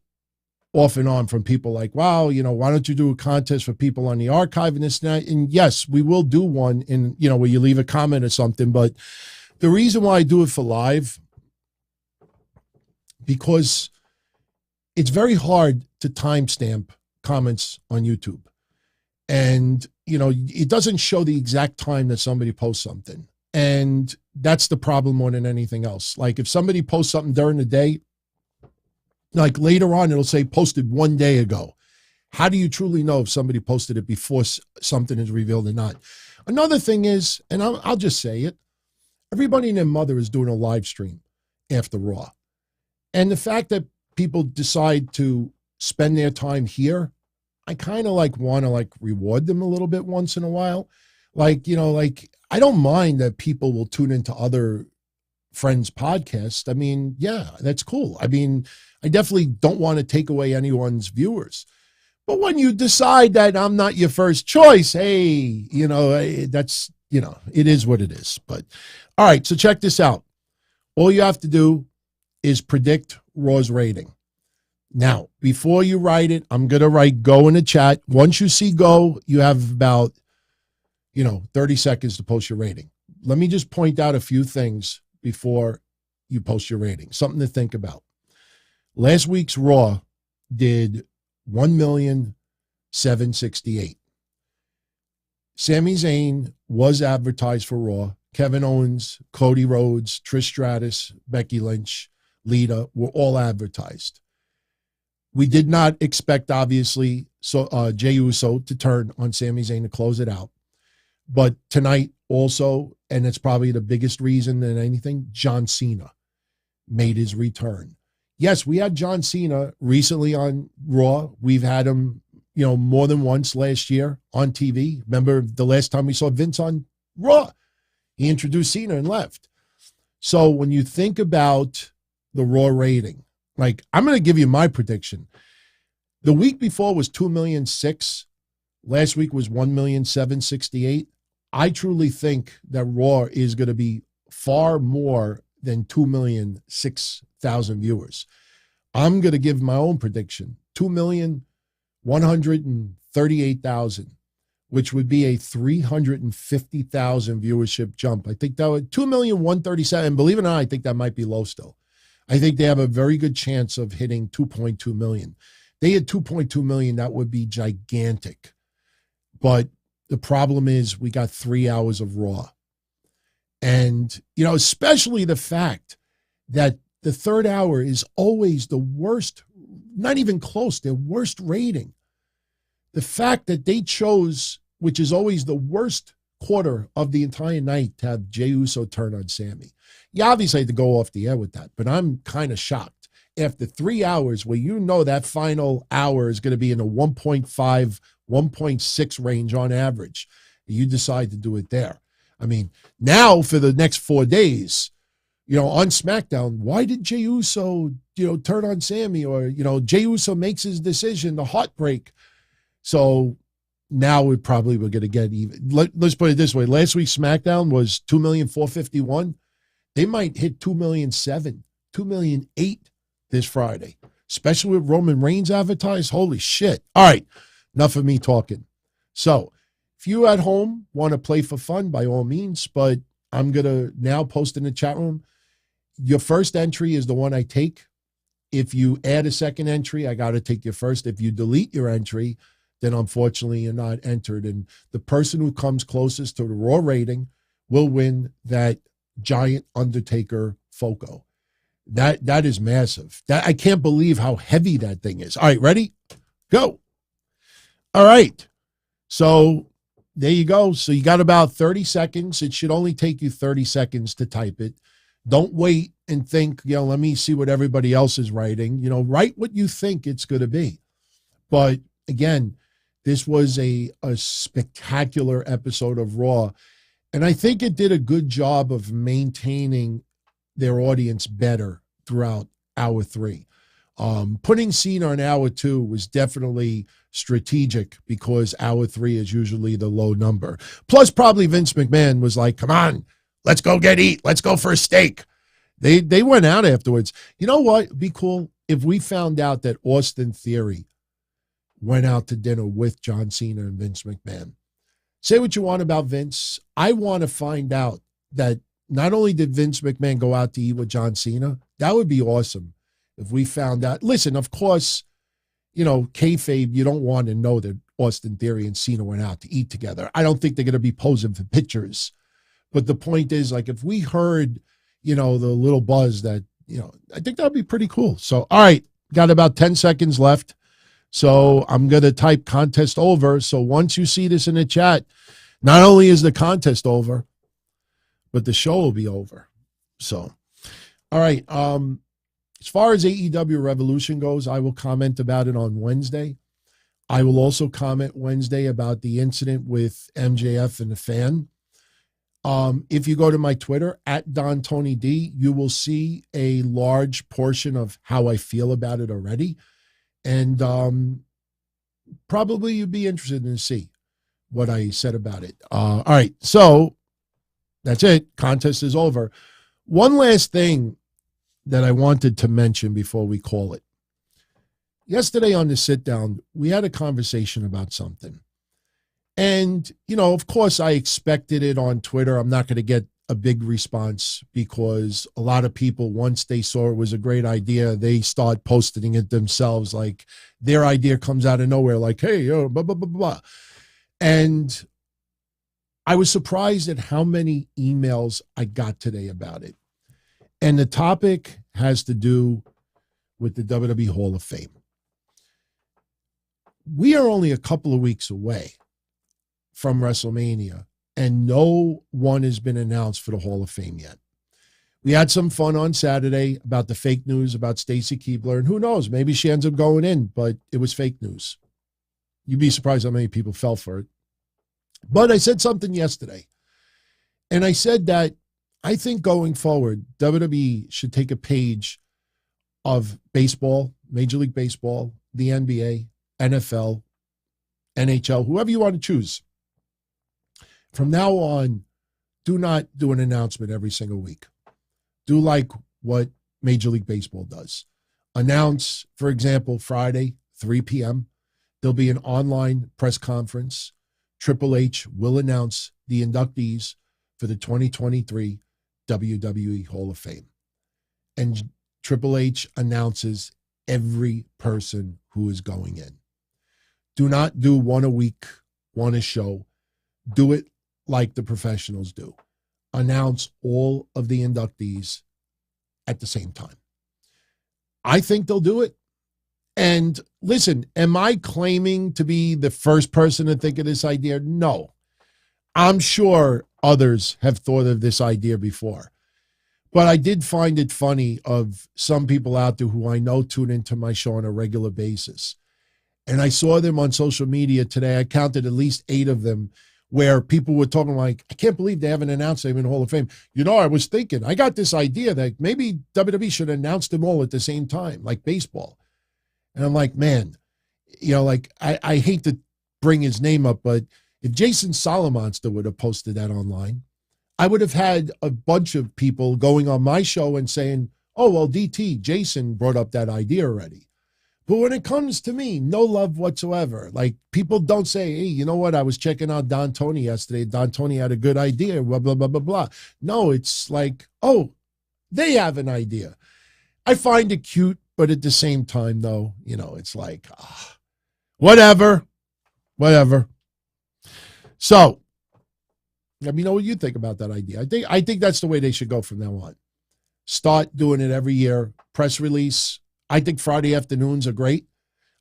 off and on from people like, wow, why don't you do a contest for people on the archive and this and that? And yes, we will do one where you leave a comment or something. But the reason why I do it for live, because it's very hard to timestamp comments on YouTube. And, it doesn't show the exact time that somebody posts something. And that's the problem more than anything else. Like if somebody posts something during the day, like later on, it'll say posted 1 day ago. How do you truly know if somebody posted it before something is revealed or not? Another thing is, and I'll just say it, everybody and their mother is doing a live stream after Raw. And the fact that people decide to spend their time here, I kind of want to reward them a little bit once in a while. I don't mind that people will tune into other friends' podcasts. I mean, yeah, that's cool. I mean, I definitely don't want to take away anyone's viewers. But when you decide that I'm not your first choice, hey, that's, it is what it is. But all right, so check this out. All you have to do is predict Raw's rating. Now, before you write it, I'm going to write go in the chat. Once you see go, you have about, 30 seconds to post your rating. Let me just point out a few things before you post your rating. Something to think about. Last week's Raw did 1,768,000. Sami Zayn was advertised for Raw. Kevin Owens, Cody Rhodes, Trish Stratus, Becky Lynch, Lita were all advertised. We did not expect, obviously, Jey Uso to turn on Sami Zayn to close it out. But tonight also, and it's probably the biggest reason than anything, John Cena made his return. Yes, we had John Cena recently on Raw. We've had him, more than once last year on TV. Remember the last time we saw Vince on Raw? He introduced Cena and left. So when you think about the Raw rating, I'm going to give you my prediction. The week before was 2,000,006. Last week was 1,768,000. I truly think that Raw is going to be far more than 2,006,000 viewers. I'm going to give my own prediction, 2,138,000, which would be a 350,000 viewership jump. I think that would 2,137,000. Believe it or not, I think that might be low still. I think they have a very good chance of hitting 2.2 million. They had 2.2 million, that would be gigantic. But the problem is we got 3 hours of Raw. And, especially the fact that the third hour is always the worst, not even close, their worst rating. The fact that they chose, which is always the worst quarter of the entire night, to have Jey Uso turn on Sami. You obviously had to go off the air with that, but I'm kind of shocked. After 3 hours, where that final hour is going to be in the 1.5, 1.6 range on average, you decide to do it there. I mean, now for the next 4 days, on SmackDown, why did Jey Uso, turn on Sami? Or, Jey Uso makes his decision, the heartbreak. So now we're going to get even. Let's put it this way. Last week's SmackDown was 2,451,000. They might hit 2,007,000, 2,008,000 this Friday, especially with Roman Reigns advertised. Holy shit. All right, enough of me talking. So if you at home want to play for fun, by all means, but I'm going to now post in the chat room. Your first entry is the one I take. If you add a second entry, I got to take your first. If you delete your entry, then unfortunately you're not entered. And the person who comes closest to the Raw rating will win that giant Undertaker Foco. That is massive. I can't believe how heavy that thing is. All right, ready? Go. All right. So there you go. So you got about 30 seconds. It should only take you 30 seconds to type it. Don't wait and think, let me see what everybody else is writing. Write what you think it's going to be. But again, this was a spectacular episode of Raw. And I think it did a good job of maintaining their audience better throughout hour 3. Putting Cena in hour 2 was definitely strategic because hour 3 is usually the low number. Plus, probably Vince McMahon was like, come on, let's go eat. Let's go for a steak. They went out afterwards. You know what? It'd be cool if we found out that Austin Theory went out to dinner with John Cena and Vince McMahon. Say what you want about Vince. I want to find out that not only did Vince McMahon go out to eat with John Cena, that would be awesome if we found out. Listen, of course, kayfabe, you don't want to know that Austin Theory and Cena went out to eat together. I don't think they're going to be posing for pictures. But the point is, like, if we heard, the little buzz that, I think that would be pretty cool. So, all right, got about 10 seconds left. So I'm going to type contest over. So once you see this in the chat, not only is the contest over, but the show will be over. So, all right. As far as AEW Revolution goes, I will comment about it on Wednesday. I will also comment Wednesday about the incident with MJF and the fan. If you go to my Twitter, @DonTonyD, you will see a large portion of how I feel about it already. And probably you'd be interested to see what I said about it. All right, so that's it. Contest is over. One last thing that I wanted to mention before we call it. Yesterday on the sit-down, we had a conversation about something. And, of course, I expected it on Twitter. I'm not going to get a big response because a lot of people, once they saw it was a great idea, they start posting it themselves. Like their idea comes out of nowhere, like, hey, blah, blah, blah, blah. And I was surprised at how many emails I got today about it. And the topic has to do with the WWE Hall of Fame. We are only a couple of weeks away from WrestleMania, and no one has been announced for the Hall of Fame yet. We had some fun on Saturday about the fake news about Stacy Keibler, and who knows, maybe she ends up going in, but it was fake news. You'd be surprised how many people fell for it. But I said something yesterday, and I said that I think going forward, WWE should take a page of baseball, Major League Baseball, the NBA, NFL, NHL, whoever you want to choose. From now on, do not do an announcement every single week. Do like what Major League Baseball does. Announce, for example, Friday, 3 p.m., there'll be an online press conference. Triple H will announce the inductees for the 2023 WWE Hall of Fame. And Triple H announces every person who is going in. Do not do one a week, one a show. Do it like the professionals do. Announce all of the inductees at the same time. I think they'll do it. And listen, am I claiming to be the first person to think of this idea? No. I'm sure others have thought of this idea before. But I did find it funny of some people out there who I know tune into my show on a regular basis. And I saw them on social media today. I counted at least 8 of them where people were talking like, I can't believe they haven't announced them in the Hall of Fame. I was thinking, I got this idea that maybe WWE should announce them all at the same time, like baseball. And I'm like, man, I hate to bring his name up, but if Jason Solomonster would have posted that online, I would have had a bunch of people going on my show and saying, oh, well, DT, Jason brought up that idea already. But when it comes to me, no love whatsoever. Like, people don't say, hey, you know what? I was checking out Don Tony yesterday. Don Tony had a good idea, blah, blah, blah, blah, blah. No, it's like, oh, they have an idea. I find it cute, but at the same time, though, it's like, whatever. So, let me know what you think about that idea. I think that's the way they should go from now on. Start doing it every year. Press release. I think Friday afternoons are great.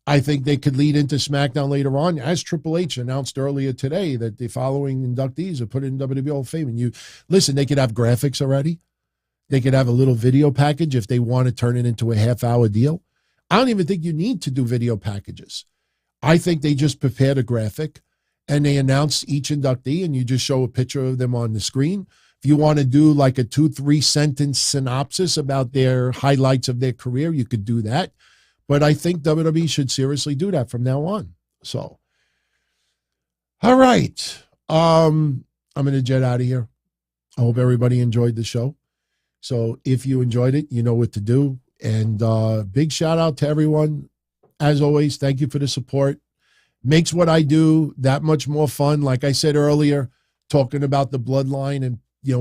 I think they could lead into SmackDown later on, as Triple H announced earlier today that the following inductees are put in WWE Hall of Fame. And they could have graphics already. They could have a little video package if they want to turn it into a half-hour deal. I don't even think you need to do video packages. I think they just prepared a graphic and they announce each inductee and you just show a picture of them on the screen. If you want to do like a 2-3 sentence synopsis about their highlights of their career, you could do that. But I think WWE should seriously do that from now on. So, all right. I'm going to jet out of here. I hope everybody enjoyed the show. So if you enjoyed it, you know what to do. And big shout out to everyone. As always, thank you for the support. Makes what I do that much more fun. Like I said earlier, talking about the bloodline and,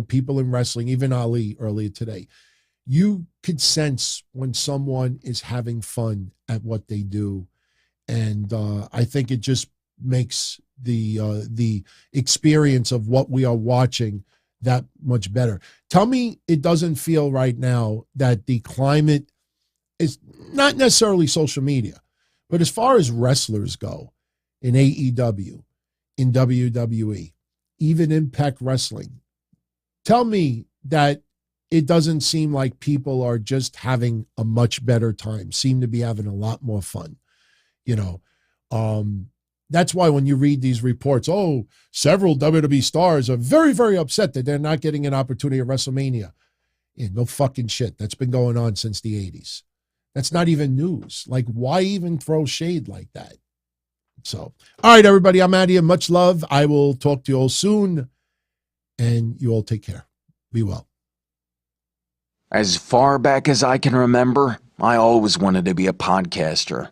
people in wrestling, even Ali earlier today. You could sense when someone is having fun at what they do. And I think it just makes the experience of what we are watching that much better. Tell me it doesn't feel right now that the climate is not necessarily social media, but as far as wrestlers go in AEW, in WWE, even Impact Wrestling, tell me that it doesn't seem like people are just having a much better time, seem to be having a lot more fun. That's why when you read these reports, several WWE stars are very, very upset that they're not getting an opportunity at WrestleMania. Yeah, no fucking shit. That's been going on since the 80s. That's not even news. Like, why even throw shade like that? So, all right, everybody, I'm out of here. Much love. I will talk to you all soon, and you all take care. Be well. As far back as I can remember, I always wanted to be a podcaster.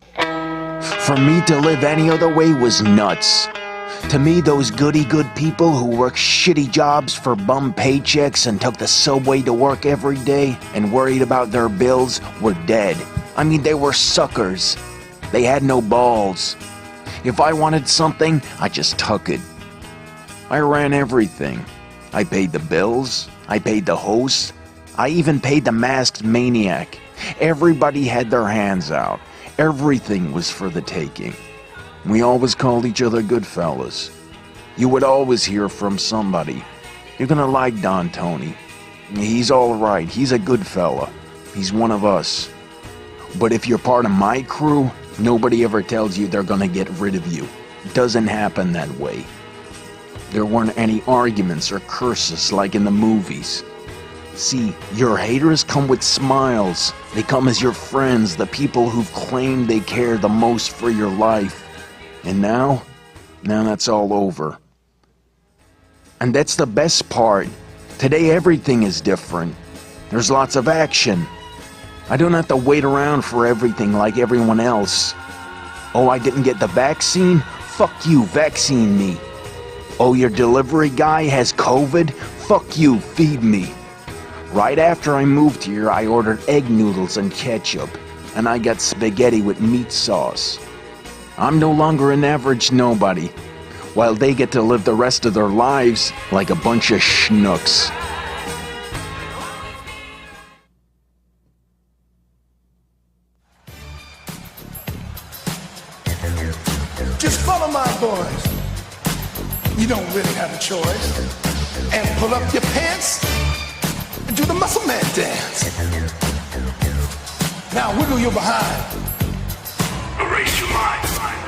For me to live any other way was nuts. To me, those goody-good people who worked shitty jobs for bum paychecks and took the subway to work every day and worried about their bills were dead. I mean, they were suckers. They had no balls. If I wanted something, I just took it. I ran everything. I paid the bills. I paid the hosts. I even paid the masked maniac. Everybody had their hands out. Everything was for the taking. We always called each other good fellas. You would always hear from somebody. You're gonna like Don Tony. He's all right. He's a good fella. He's one of us. But if you're part of my crew, nobody ever tells you they're gonna get rid of you. It doesn't happen that way. There weren't any arguments or curses like in the movies. See, your haters come with smiles. They come as your friends, the people who've claimed they care the most for your life. And now that's all over. And that's the best part. Today everything is different. There's lots of action. I don't have to wait around for everything like everyone else. Oh, I didn't get the vaccine? Fuck you, vaccine me. Oh, your delivery guy has COVID? Fuck you, feed me. Right after I moved here, I ordered egg noodles and ketchup, and I got spaghetti with meat sauce. I'm no longer an average nobody, while they get to live the rest of their lives like a bunch of schnooks. Just follow my voice. You don't really have a choice. And pull up your pants and do the muscle man dance. Now wiggle your behind. Erase your mind.